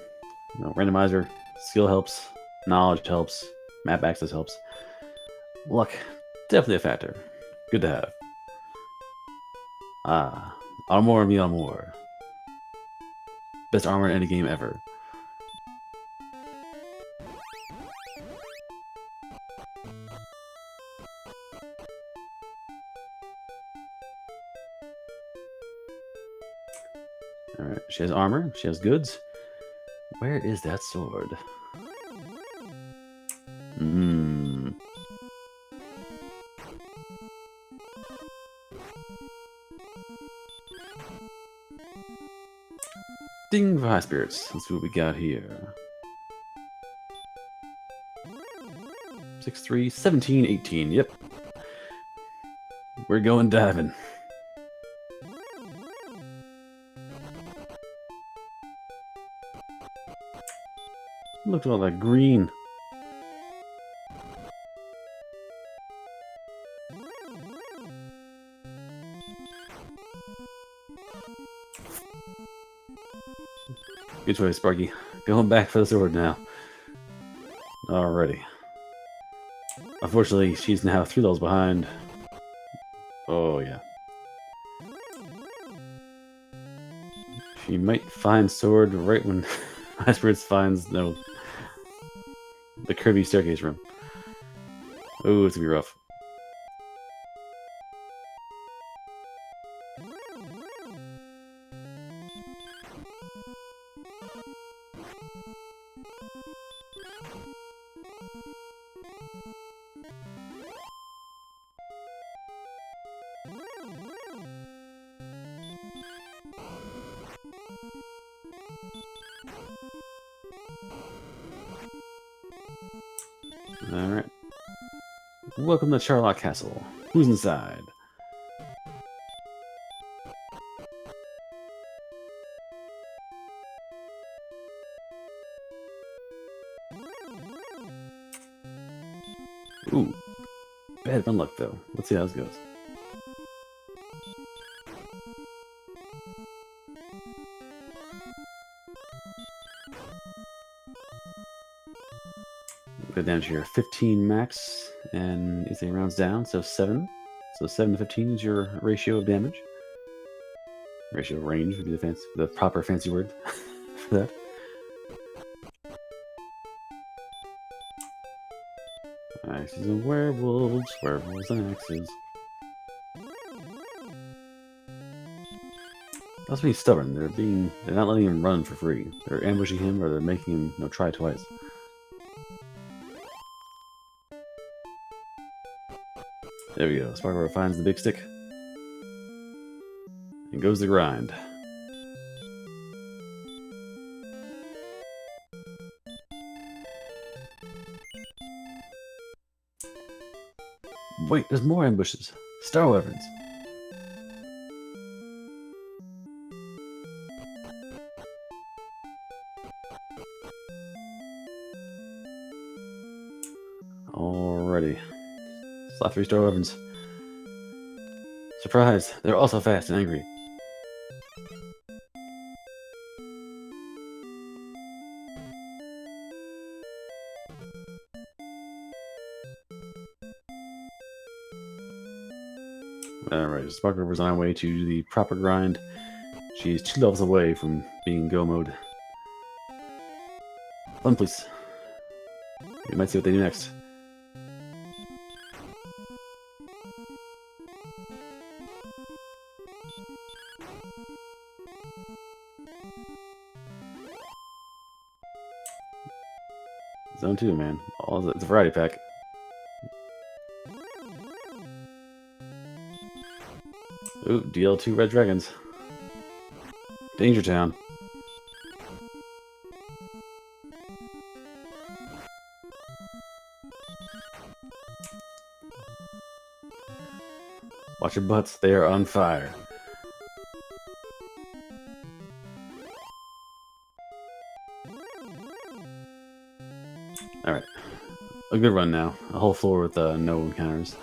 Randomizer, skill helps, knowledge helps, map access helps. Luck, definitely a factor. Good to have. Ah, armor me armor. Best armor in any game ever. Alright, she has armor, she has goods. Where is that sword? Ding for high spirits. Let's see what we got here. 6, 3, 17, 18. Yep. We're going diving. Look at all that green. Good choice, Sparky. Going back for the sword now. Alrighty. Unfortunately, she's now 3 levels behind. Oh, yeah. She might find sword right when Highspirits finds, no, the curvy staircase room. Oh, it's gonna be rough. Alright. Welcome to Charlotte Castle. Who's inside? Ooh. Bad fun luck, though. Let's see how this goes. Good damage here. 15 max, and it's a rounds down, so 7. So 7 to 15 is your ratio of damage. Ratio of range would be the proper fancy word for that. Axes and werewolves and axes. That's being stubborn. They're not letting him run for free. They're ambushing him, or they're making him try twice. There we go. Sparkover finds the big stick. And goes the grind. Wait, there's more ambushes. Star weapons. Alrighty. Slot 3 star weapons. Surprise! They're also fast and angry. Alright, Sparkover's on her way to the proper grind. She's 2 levels away from being go mode. Fun, please. We might see what they do next. Zone 2, man. It's a variety pack. Ooh, DL2 Red Dragons. Danger Town. Watch your butts, they are on fire. Alright. A good run now. A whole floor with no encounters.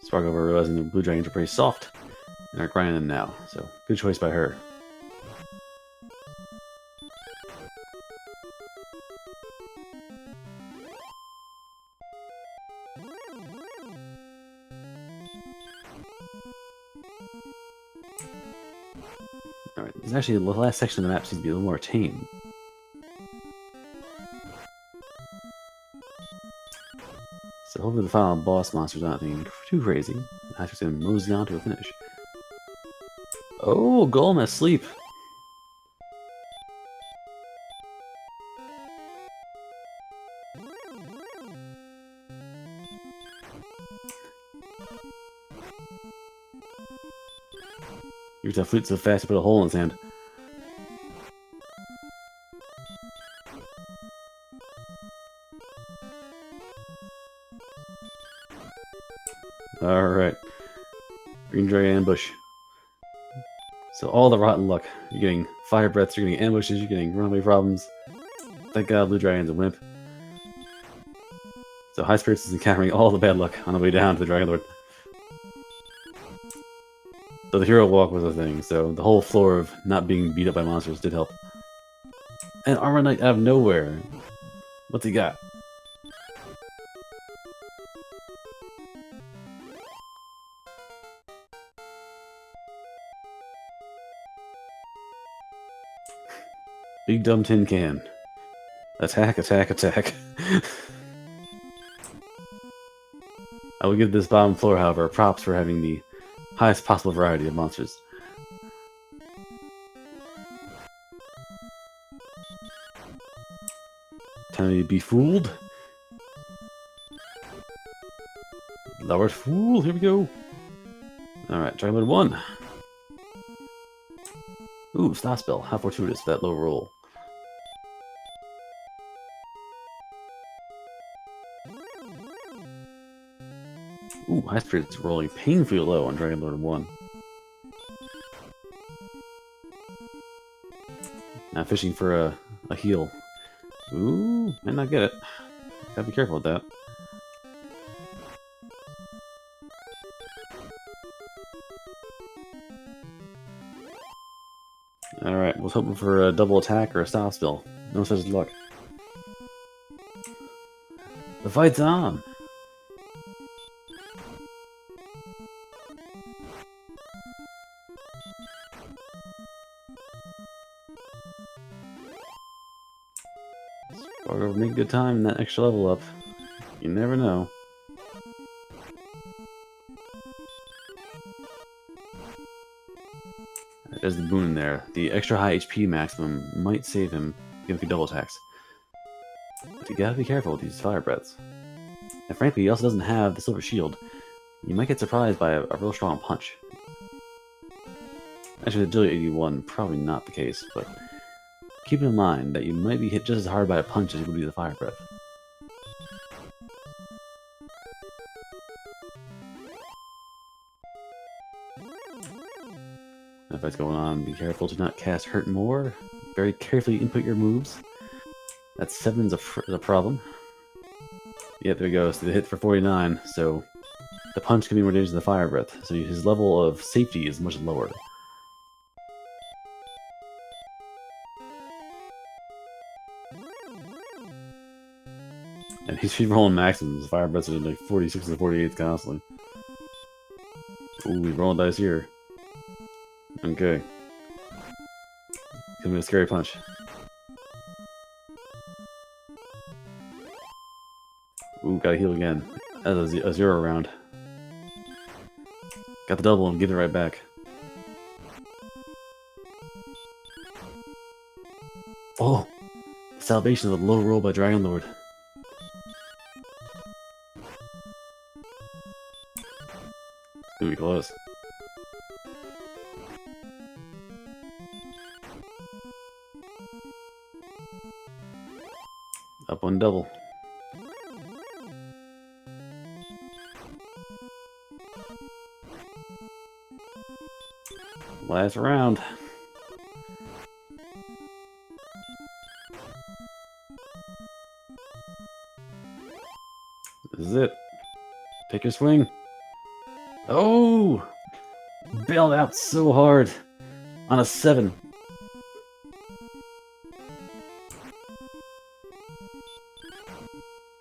Sparkover realizing the blue dragons are pretty soft and are grinding them now, so good choice by her. Alright, this is actually the last section of the map seems to be a little more tame. So hopefully the final boss monster's not being too crazy. I'm just going to mosey on to a finish. Oh, Golem asleep! Use that flute so fast you put a hole in his hand. Alright. Green Dragon Ambush. So all the rotten luck. You're getting fire breaths, you're getting ambushes, you're getting runaway problems. Thank God Blue Dragon's a wimp. So High Spirits is encountering all the bad luck on the way down to the Dragon Lord. So the hero walk was a thing, so the whole floor of not being beat up by monsters did help. And Armor Knight out of nowhere. What's he got? Big dumb tin can. Attack, attack, attack. I will give this bottom floor, however, props for having the highest possible variety of monsters. Time to be fooled. Lowered fool, here we go. Alright, try mode 1. Ooh, stop spell. How fortuitous for that low roll. Ooh, High Spirits rolling painfully low on Dragon Lord 1. Now fishing for a heal. Ooh, might not get it. Gotta be careful with that. Alright, was hoping for a double attack or a stop spell. No such luck. The fight's on! Sparkover, make good time in that extra level up. You never know. There's the boon in there. The extra high HP maximum might save him if he double attacks. But you gotta be careful with these fire breaths. And frankly, he also doesn't have the silver shield. You might get surprised by a real strong punch. Actually, the W81, probably not the case, but keep in mind that you might be hit just as hard by a punch as you would be the fire breath. That fight's going on. Be careful to not cast Hurt More. Very carefully input your moves. That 7's a problem. Yep, there we go. So the hit for 49, so the punch can be more dangerous than the fire breath. So his level of safety is much lower. And he's rolling maximums. Fire breaths are like 46 and 48 constantly. Ooh, he's rolling dice here. Okay. Give me a scary punch. Ooh, gotta heal again. That's a 0 round. Got the double and give it right back. Oh! Salvation of the low roll by Dragon Lord. It's gonna be close. Up one double. Last round. This is it. Take your swing. Oh! Bailed out so hard on a 7.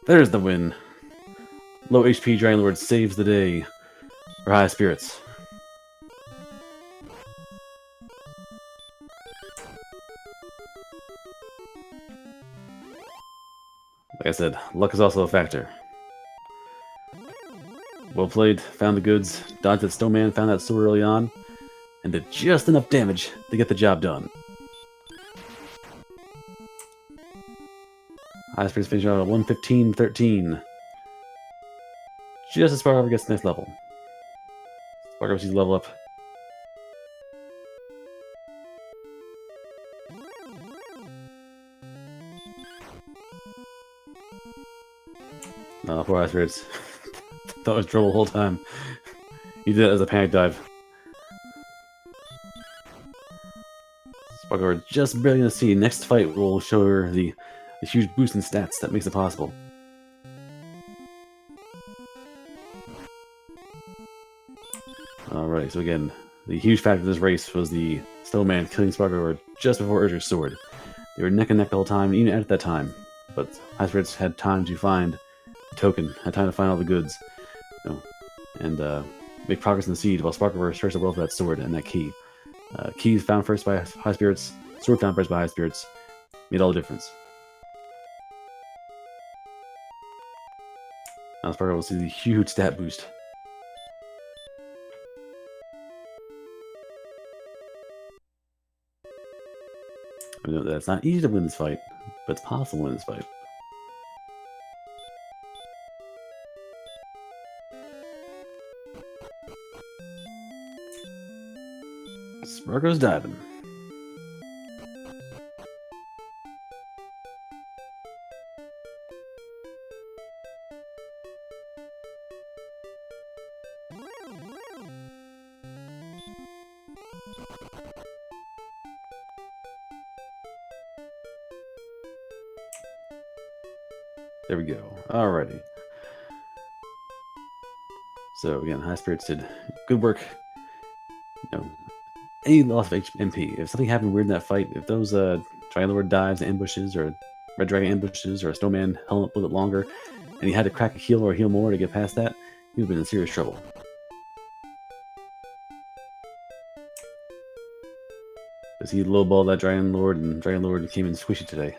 There's the win. Low HP Dragon Lord saves the day for High Spirits. Like I said, luck is also a factor. Well played, found the goods, dodged that snowman, found that sword early on, and did just enough damage to get the job done. High Spirits finished out at 115-13. Just as Sparkover gets the next level. Sparkover sees the level up. Poor high spirits. Thought it was trouble the whole time. He did it as a panic dive. Sparkover just barely gonna see. Next fight will show her the huge boost in stats that makes it possible. Alright, so again, the huge factor of this race was the Snowman killing Sparkover just before Urger's sword. They were neck and neck the whole time, even at that time. But High Spirits had time to find the token, had time to find all the goods, and make progress in the siege while Sparkover searched the world for that sword and that key. Keys found first by High Spirits, sword found first by High Spirits, made all the difference. Now Sparkover will see the huge stat boost. I know that it's not easy to win this fight, but it's possible to win this fight. Sparko's diving. There we go. Alrighty. So again, High Spirits did good work. Any loss of MP. If something happened weird in that fight, if those Dragon Lord dives, ambushes, or Red Dragon ambushes, or a Snowman held up a little bit longer, and he had to crack a heal or a heal more to get past that, he would have been in serious trouble. Because he lowballed that Dragon Lord, and Dragon Lord came in squishy today.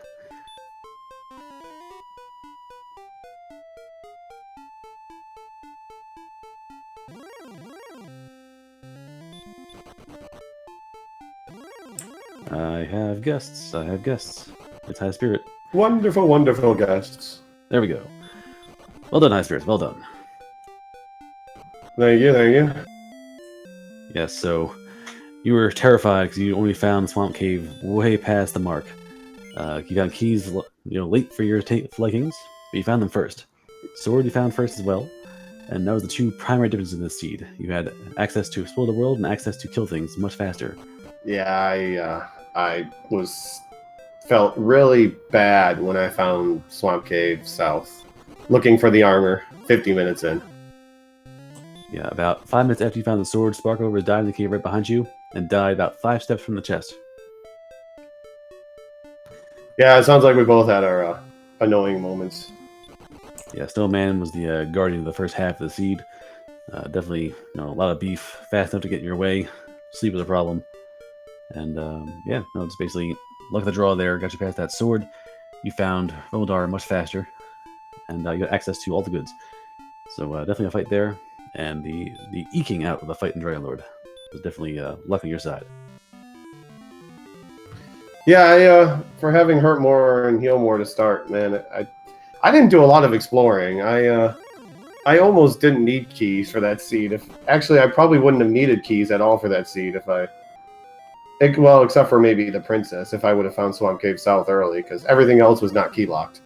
I have guests. I have guests. It's High Spirit. Wonderful, wonderful guests. There we go. Well done, High Spirits. Well done. Thank you, thank you. Yes, so you were terrified because you only found the Swamp Cave way past the mark. You got keys, late for your likings, but you found them first. Sword you found first as well, and that was the two primary differences in this seed. You had access to explore the world and access to kill things much faster. Yeah, I felt really bad when I found Swamp Cave South, looking for the armor 50 minutes in. Yeah, about 5 minutes after you found the sword, Sparkover died in the cave right behind you, and died about 5 steps from the chest. Yeah, it sounds like we both had our annoying moments. Yeah, Snowman was the guardian of the first half of the seed. Definitely, a lot of beef, fast enough to get in your way. Sleep was a problem. And it's basically luck of the draw there. Got you past that sword. You found Romodar much faster, and you got access to all the goods. So definitely a fight there, and the eking out of the fight in Dragon Lord was definitely luck on your side. Yeah, for having hurt more and heal more to start, man, I didn't do a lot of exploring. I almost didn't need keys for that seed. Actually, I probably wouldn't have needed keys at all for that seed well, except for maybe the princess, if I would have found Swamp Cave South early, because everything else was not key locked.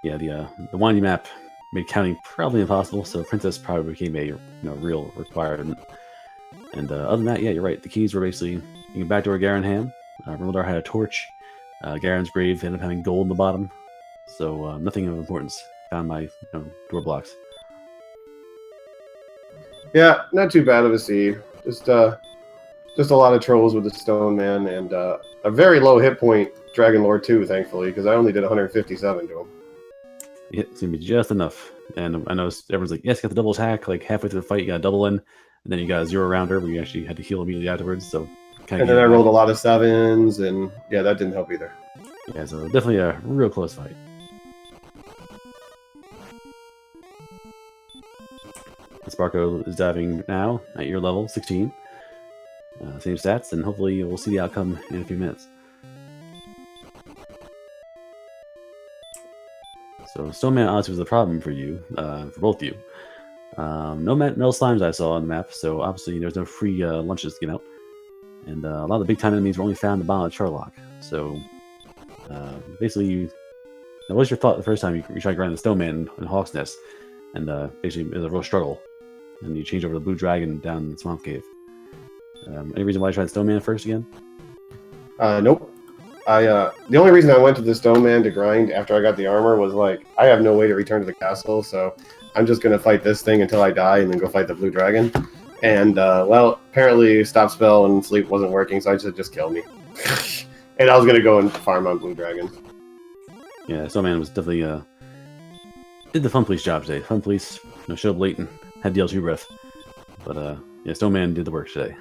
Yeah, the winding map made counting probably impossible, so princess probably became a real requirement. And other than that, yeah, you're right. The keys were basically you can backdoor Garen Ham. Romodar had a torch. Garen's grave ended up having gold in the bottom, so nothing of importance found by door blocks. Yeah, not too bad of a seed. Just a lot of trolls with the Stone Man, and a very low hit point Dragon Lord 2, thankfully, because I only did 157 to him. Yeah, it's going to be just enough. And I know everyone's like, yes, you got the double attack, like halfway through the fight, you got a double in, and then you got a 0-rounder where you actually had to heal immediately afterwards, so... And then I rolled a lot of 7s, and yeah, that didn't help either. Yeah, so definitely a real close fight. Sparko is diving now at your level, 16. Same stats, and hopefully we'll see the outcome in a few minutes. So Snowman honestly was a problem for you, for both of you. No slimes I saw on the map, so obviously there's no free lunches to get out. And a lot of the big time enemies were only found in the bottom of Charlock. So basically Now, what was your thought the first time you tried grinding the Snowman in Hawk's Nest? And basically, it was a real struggle. And you changed over to the Blue Dragon down in the Swamp Cave. Any reason why you tried Snowman first again? Nope. The only reason I went to the Stoneman to grind after I got the armor was like, I have no way to return to the castle, so I'm just going to fight this thing until I die and then go fight the Blue Dragon. And, well, apparently stop spell and sleep wasn't working, so I said, just kill me. And I was going to go and farm on Blue Dragon. Yeah, Snowman was definitely, did the Fun Police job today. Fun Police, showed up late and had the L2 breath. But, yeah, Snowman did the work today.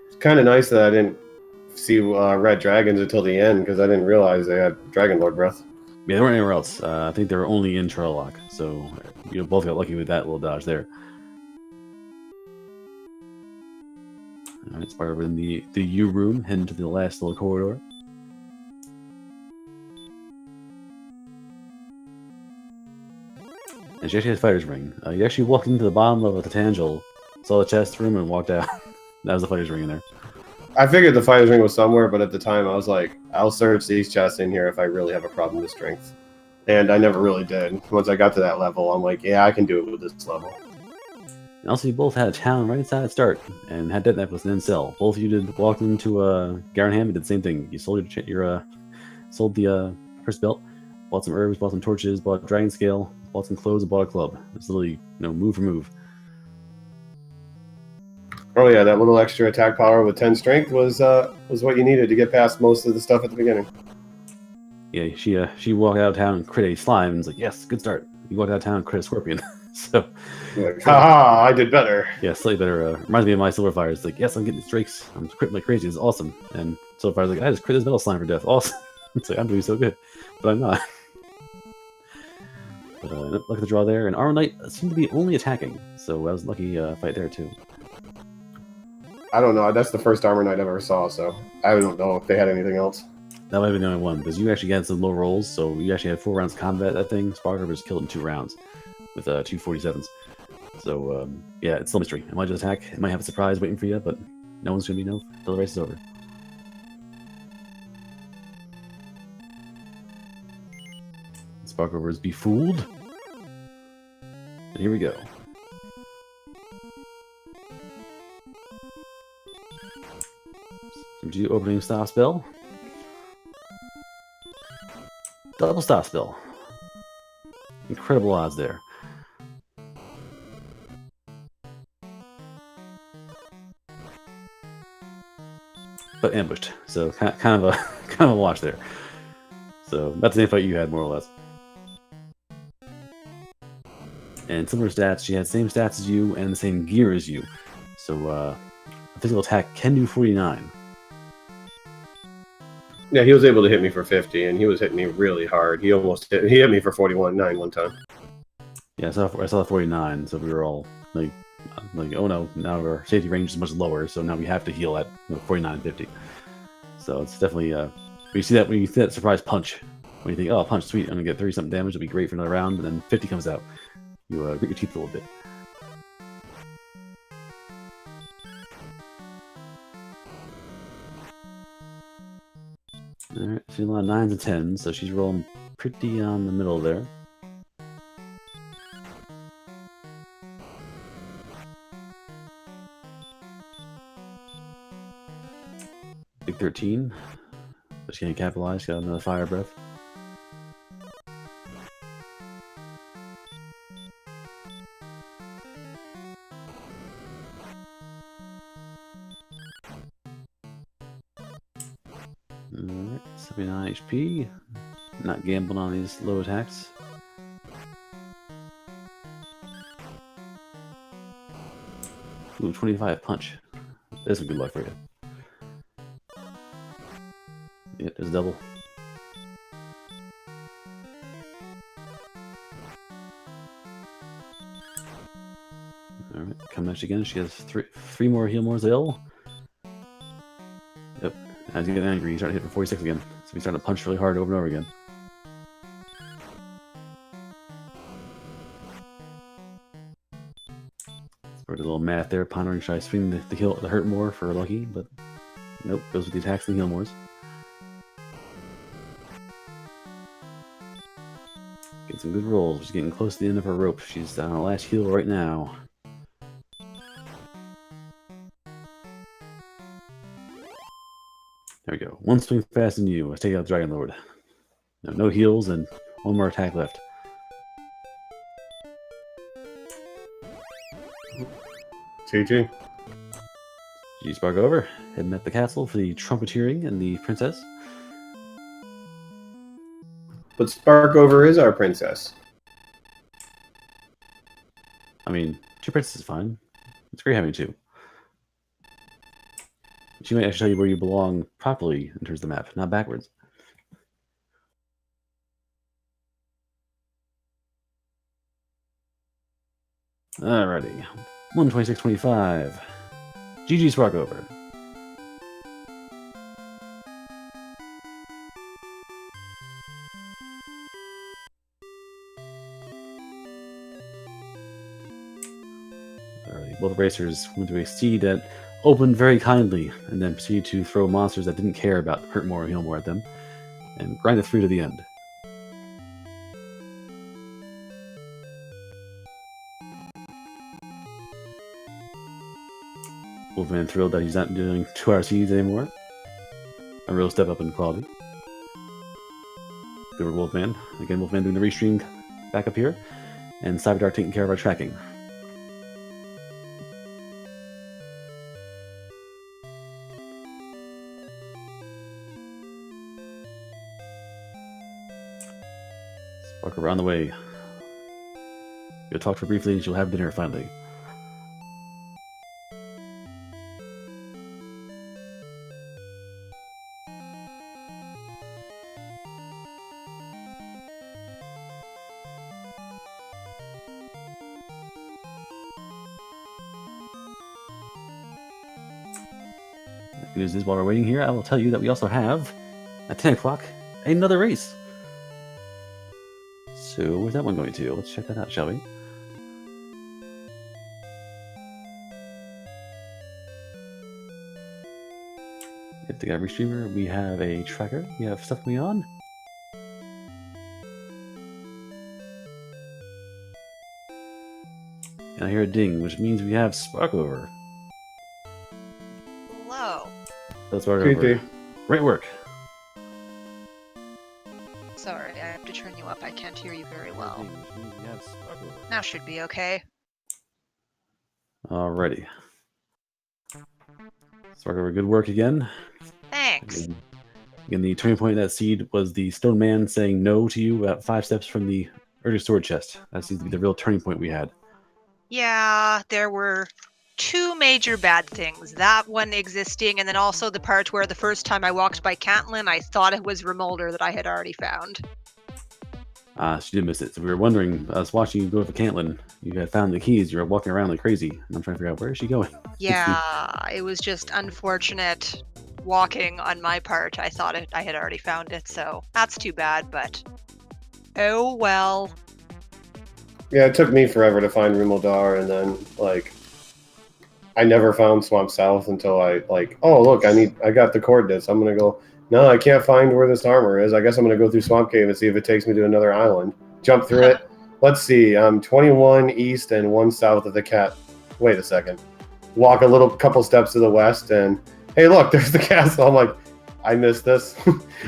It's kind of nice that I didn't see red dragons until the end, because I didn't realize they had Dragon Lord breath. Yeah, they weren't anywhere else. I think they were only in Charlock, so you both got lucky with that little dodge there. Alright, Spark over in the U room, heading to the last little corridor. And she actually has Fighter's Ring. You actually walked into the bottom level of the Tangel, saw the chest room, and walked out. That was the Fighter's Ring in there. I figured the Fighter's Ring was somewhere, but at the time I was like, I'll search these chests in here if I really have a problem with strength. And I never really did. Once I got to that level, I'm like, yeah, I can do it with this level. And also, you both had a town right inside the start, and had that necklace and then sell. Both of you walked into Garenham and did the same thing. You sold sold the first belt, bought some herbs, bought some torches, bought a dragon scale, bought some clothes, and bought a club. It's literally, move for move. Oh yeah, that little extra attack power with 10 strength was what you needed to get past most of the stuff at the beginning. Yeah, she walked out of town and crit a slime, and was like, yes, good start. You walked out of town and crit a scorpion. So, like, haha, I did better. Yeah, slightly better. Reminds me of my Silverfire. It's like, yes, I'm getting drakes. I'm critting like crazy. It's awesome. And Silverfire's like, I just crit this metal slime for death. Awesome. It's like, I'm doing so good, but I'm not. But look at the draw there. And Armor Knight seemed to be only attacking, so that was a lucky fight there too. I don't know. That's the first Armor Knight I ever saw, so I don't know if they had anything else. That might have been the only one, because you actually had some low rolls, so you actually had 4 rounds combat. That thing, Sparkover just killed in 2 rounds with 2 47s. So yeah, it's still a mystery. It might just attack. It might have a surprise waiting for you, but no one's gonna know until the race is over. Sparkover is befooled. And here we go. Do opening stop spell. Double stop spell. Incredible odds there. But ambushed, so kind of a watch there. So that's the same fight you had, more or less. And similar stats, she had the same stats as you and the same gear as you. So a physical attack can do 49. Yeah, he was able to hit me for 50, and he was hitting me really hard. He hit me for 41.9 one time. Yeah, I saw the 49, so we were all like, oh no, now our safety range is much lower, so now we have to heal at 49 and 50. So it's definitely when you see that surprise punch, when you think, oh, punch, sweet, I'm gonna get 30-something damage, it'll be great for another round, and then 50 comes out, you grit your teeth a little bit. Alright, she's a lot of 9s and 10s, so she's rolling pretty on the middle there. Big 13, but she can't capitalize, she got another fire breath. Alright, 79 HP. Not gambling on these low attacks. Ooh, 25 punch. There's some good luck for you. Yep, there's a double. Alright, coming at you again. She has three more heal more ill. Yep. As you get angry, you start to hit for 46 again. So we start to punch really hard over and over again. Sort of a little math there, pondering should I swing the hurt more for lucky, but nope, goes with the attacks and the heal mores. Getting some good rolls. She's getting close to the end of her rope. She's on her last heal right now. There we go. One swing faster than you. Let's take out Dragon Lord. No heals and one more attack left. GG. GG Sparkover. Heading at the castle for the trumpeteering and the princess. But Sparkover is our princess. I mean, 2 princesses is fine. It's great having 2. She might actually tell you where you belong properly in terms of the map, not backwards. Alrighty. 126.25. GG Sparkover. Alrighty. Both racers went to a seed that opened very kindly and then proceeded to throw monsters that didn't care about hurt more or heal more at them and grind it through to the end. Wolfman thrilled that he's not doing 2-hour seeds anymore. A real step up in quality. Good work, Wolfman. Again, Wolfman doing the restream back up here. And Cyberdark taking care of our tracking. Sparkover on the way. You'll talk to her briefly and she'll have dinner finally. The news is, while we're waiting here, I will tell you that we also have, at 10 o'clock, another race. So, where's that one going to? Let's check that out, shall we? If they got a restreamer, we have a tracker, we have stuff going on. And I hear a ding, which means we have Sparkover. Hello. That's Sparkover. Great work. Sorry, I have to turn you up. I can't hear you very well. Now should be okay. Alrighty. Sparkover, good work again. Thanks. Again, the turning point of that seed was the stone man saying no to you about 5 steps from the Urger sword chest. That seems to be the real turning point we had. Yeah, there were 2 major bad things. That one existing, and then also the part where the first time I walked by Caitlin, I thought it was Remolder that I had already found. She did miss it. So we were wondering, I was watching you go for Caitlin. You had found the keys. You were walking around like crazy. And I'm trying to figure out, where is she going? Yeah, it was just unfortunate walking on my part. I thought I had already found it, so that's too bad, but oh well. Yeah, it took me forever to find Rimuldar, and then, like, I never found Swamp South until I, like, oh, look, I got the coordinates. I'm going to go, no, I can't find where this armor is. I guess I'm going to go through Swamp Cave and see if it takes me to another island. Jump through it. Let's see, 21 east and 1 south of the cat. Wait a second. Walk a couple steps to the west, and, hey, look, there's the castle. I'm like, I missed this.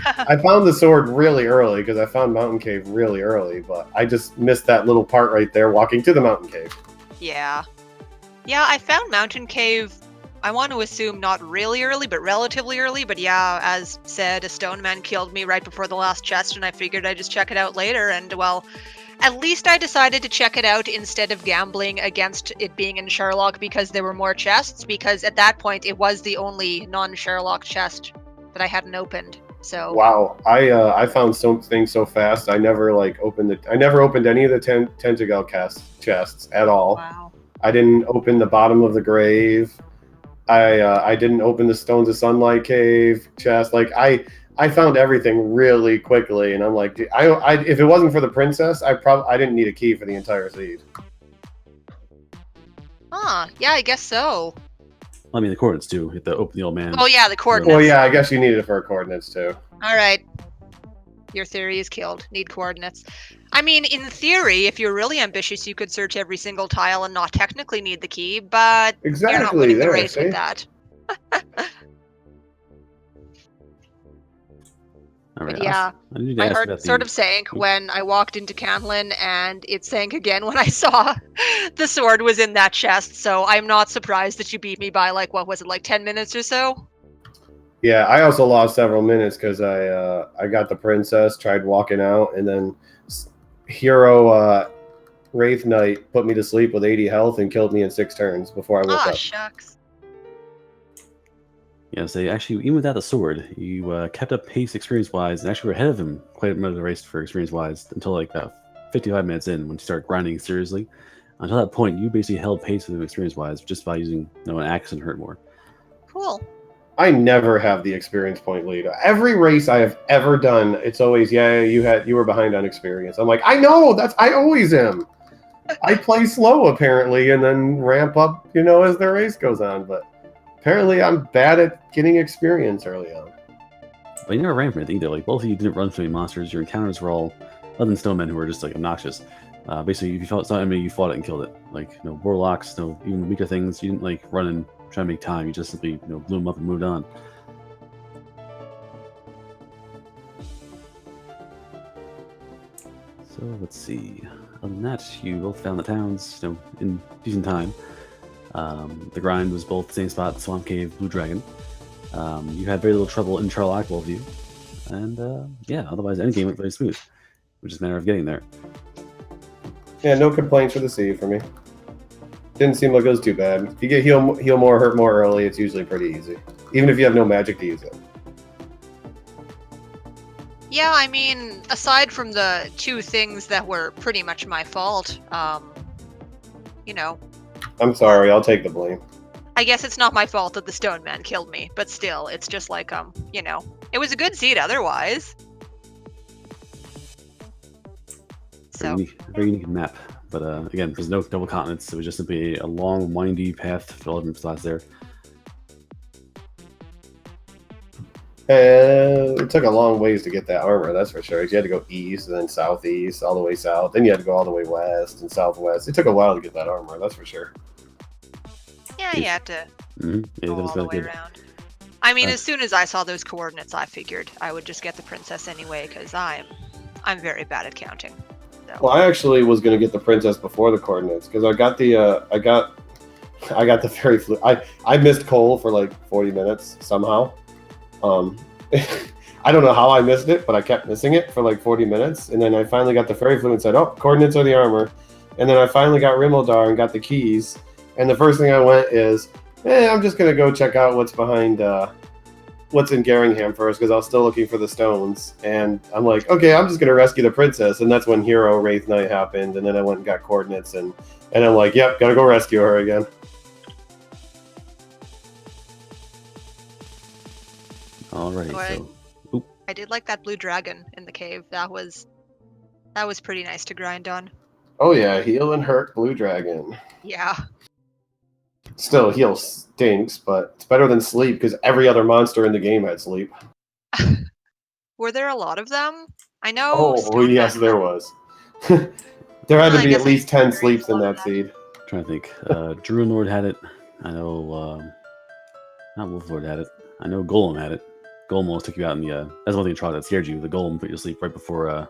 I found the sword really early because I found Mountain Cave really early, but I just missed that little part right there walking to the Mountain Cave. Yeah. Yeah, I found Mountain Cave, I want to assume not really early, but relatively early. But yeah, as said, a stone man killed me right before the last chest, and I figured I'd just check it out later. And, well, at least I decided to check it out instead of gambling against it being in Sherlock because there were more chests, because at that point it was the only non-Sherlock chest that I hadn't opened. So wow, I found something so fast. I never opened any of the Tentacle chests at all. wow. I didn't open the bottom of the grave. I didn't open the Stones of Sunlight cave chest. Like I found everything really quickly, and I'm like, if it wasn't for the princess, I didn't need a key for the entire seed. Huh, yeah, I guess so. I mean, the coordinates too. You have to open the old man. Oh yeah, the coordinates. Well, yeah, I guess you needed it for coordinates too. Alright. your theory is killed. Need coordinates. I mean, in theory, if you're really ambitious, you could search every single tile and not technically need the key, but you're not Exactly, winning the there, race see? with that. All right, But yeah, I need to my ask heart about sort the- of sank when I walked into Cantlin, and it sank again when I saw the sword was in that chest. So I'm not surprised that you beat me by like, what was it, like 10 minutes or so? Yeah, I also lost several minutes because I got the princess, tried walking out, and then Hero Wraith Knight put me to sleep with 80 health and killed me in 6 turns before I woke Ah, up. shucks. Yeah, so actually, even without the sword, you kept up pace experience-wise, and actually were ahead of him quite a bit of the race for experience-wise until like about 55 minutes in, when you start grinding seriously. Until that point, you basically held pace with him experience-wise just by using an axe and hurt more. Cool. I never have the experience point lead. Every race I have ever done, it's always, yeah, you were behind on experience. I'm like, I know, I always am. I play slow apparently, and then ramp up, as the race goes on. But apparently, I'm bad at getting experience early on. But you never ran from it either. Like, both of you didn't run from any monsters. Your encounters were all other than snowmen who were just like obnoxious. Basically, if you felt something enemy, you fought it and killed it. Like, warlocks, even weaker things. You didn't like run and try to make time. You just simply blew them up and moved on. So let's see. Other than that, you both found the towns, in decent time. The grind was both the same spot, Swamp Cave, Blue Dragon. You had very little trouble in Charlock, both of you. And yeah, otherwise, endgame went very smooth. Which is a matter of getting there. Yeah, no complaints for the sea for me. Didn't seem like it was too bad. If you get heal more, hurt more early, it's usually pretty easy. Even if you have no magic to use it. Yeah, I mean, aside from the 2 things that were pretty much my fault, I'm sorry, I'll take the blame. I guess it's not my fault that the stone man killed me, but still, it's just like, it was a good seed otherwise. So. Very unique map. But again, there's no double continents. It was just simply a long, windy path to all different spots there. It took a long ways to get that armor, that's for sure. You had to go east and then southeast, all the way south. Then you had to go all the way west and southwest. It took a while to get that armor, that's for sure. Yeah, you had to Yeah, go that was all the really way good. around. I mean, as soon as I saw those coordinates, I figured I would just get the princess anyway, because I'm very bad at counting. So. Well, I actually was going to get the princess before the coordinates because I got the fairy flute. I missed Cole for like 40 minutes somehow. I don't know how I missed it, but I kept missing it for like 40 minutes, and then I finally got the fairy flute and said, "Oh, coordinates are the armor." And then I finally got Rimildar and got the keys. And the first thing I went is, I'm just going to go check out what's behind. What's in Garingham first, because I was still looking for the stones, and I'm like, okay, I'm just gonna rescue the princess, and that's when Hero Wraith Knight happened, and then I went and got coordinates, and I'm like, yep, gotta go rescue her again. Alrighty, So so I did like that blue dragon in the cave. That was pretty nice to grind on. Oh yeah, heal and hurt blue dragon. Yeah. Still, heal stinks, but it's better than sleep because every other monster in the game had sleep. Were there a lot of them? I know. Oh yes, there was. There had to I be guess at least 10 experienced sleeps a in lot of that seed. trying to think. Druid Lord had it. I know. Not Wolf Lord had it. I know Golem had it. Golem almost took you out in the. That's one thing in Trial that scared you. The Golem put you to sleep right before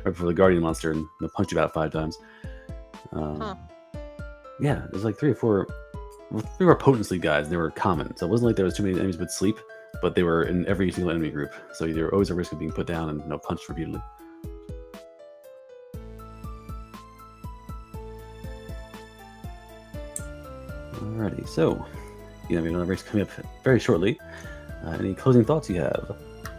the Guardian monster and punched you about 5 times. Yeah, there's like 3 or 4 potent sleep guys, and they were common. So it wasn't like there was too many enemies with sleep, but they were in every single enemy group. So they were always at risk of being put down and punched repeatedly. Alrighty, so we have another race coming up very shortly. Any closing thoughts you have?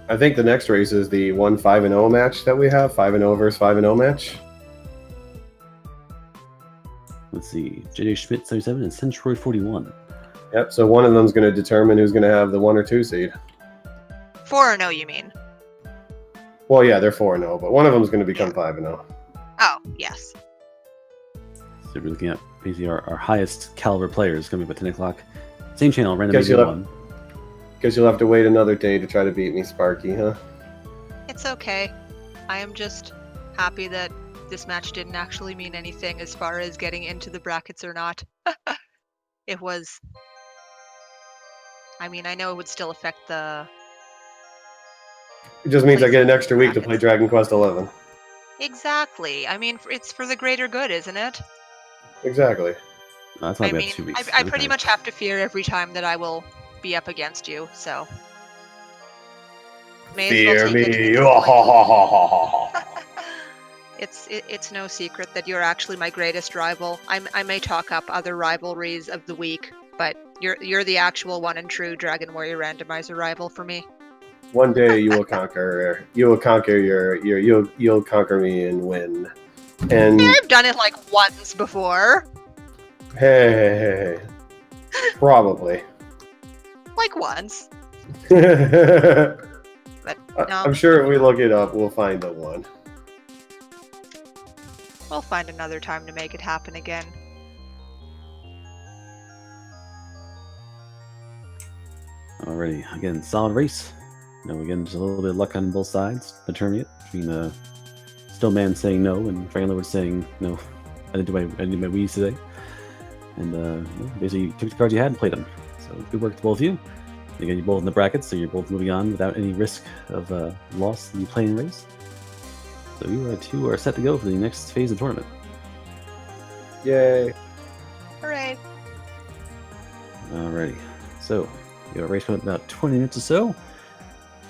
I think the next race is the 1-5-0 match that we have. 5-0 versus 5-0 match. Let's see. JJ Schmidt 77 and Centroid 41. Yep, so one of them's going to determine who's going to have the 1 or 2 seed. 4-0, you mean? Well, yeah, they're 4-0, but one of them's going to become 5-0. Oh, yes. So we're looking at basically our highest caliber players coming up at 10 o'clock. Same channel, Guess Randomizer you'll 1. Guess you'll have to wait another day to try to beat me, Sparky, huh? It's okay. I am just happy that this match didn't actually mean anything as far as getting into the brackets or not. It was... I mean, I know it would still affect the... It just means I Place get an extra week to play brackets. Dragon Quest XI. Exactly. I mean, it's for the greater good, isn't it? Exactly. That's why I we mean, have 2 weeks. I pretty much have to fear every time that I will be up against you, so... May as well Fear take me. it at this Ha point. ha ha ha ha. It's no secret that you're actually my greatest rival. I may talk up other rivalries of the week, but you're the actual one and true Dragon Warrior Randomizer rival for me. One day you will conquer. You'll conquer me and win. And I've done it like once before. hey, probably. Like once. But no, I'm sure if we look it up, we'll find the one. we'll find another time to make it happen again. Alrighty, again, solid race. Again, just a little bit of luck on both sides, determining it. Between Stillman saying no and Frank Lord saying no. I didn't do my Wii's today. And basically you took the cards you had and played them. So good work to both of you. Again, you're both in the brackets, so you're both moving on without any risk of loss in the playing race. So you two are set to go for the next phase of the tournament. Yay. Hooray. Alrighty. So we got a race coming up in about 20 minutes or so.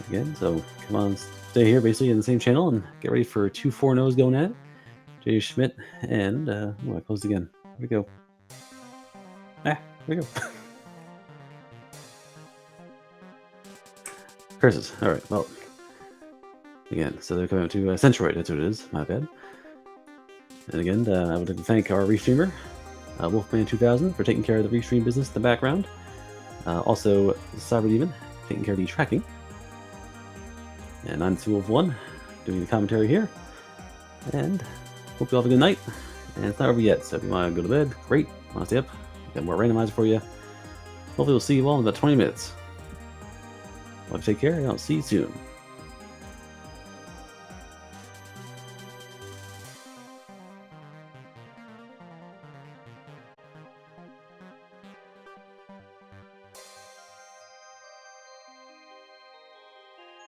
Again, so come on, stay here basically in the same channel and get ready for 2 4-0s going at it. Jay Schmidt and I closed again. Here we go. Here we go. Curses. Alright, well. Again, so they're coming up to Centroid, that's what it is, my bad. And again, I would like to thank our restreamer, Wolfman2000, for taking care of the restream business in the background. Also, Cyber Demon, taking care of the tracking. And I'm Wolf1, doing the commentary here. And hope you all have a good night. And it's not over yet, so if you want to go to bed, great. Want to stay up, got more randomizer for you. Hopefully we'll see you all in about 20 minutes. Well, take care, and I'll see you soon.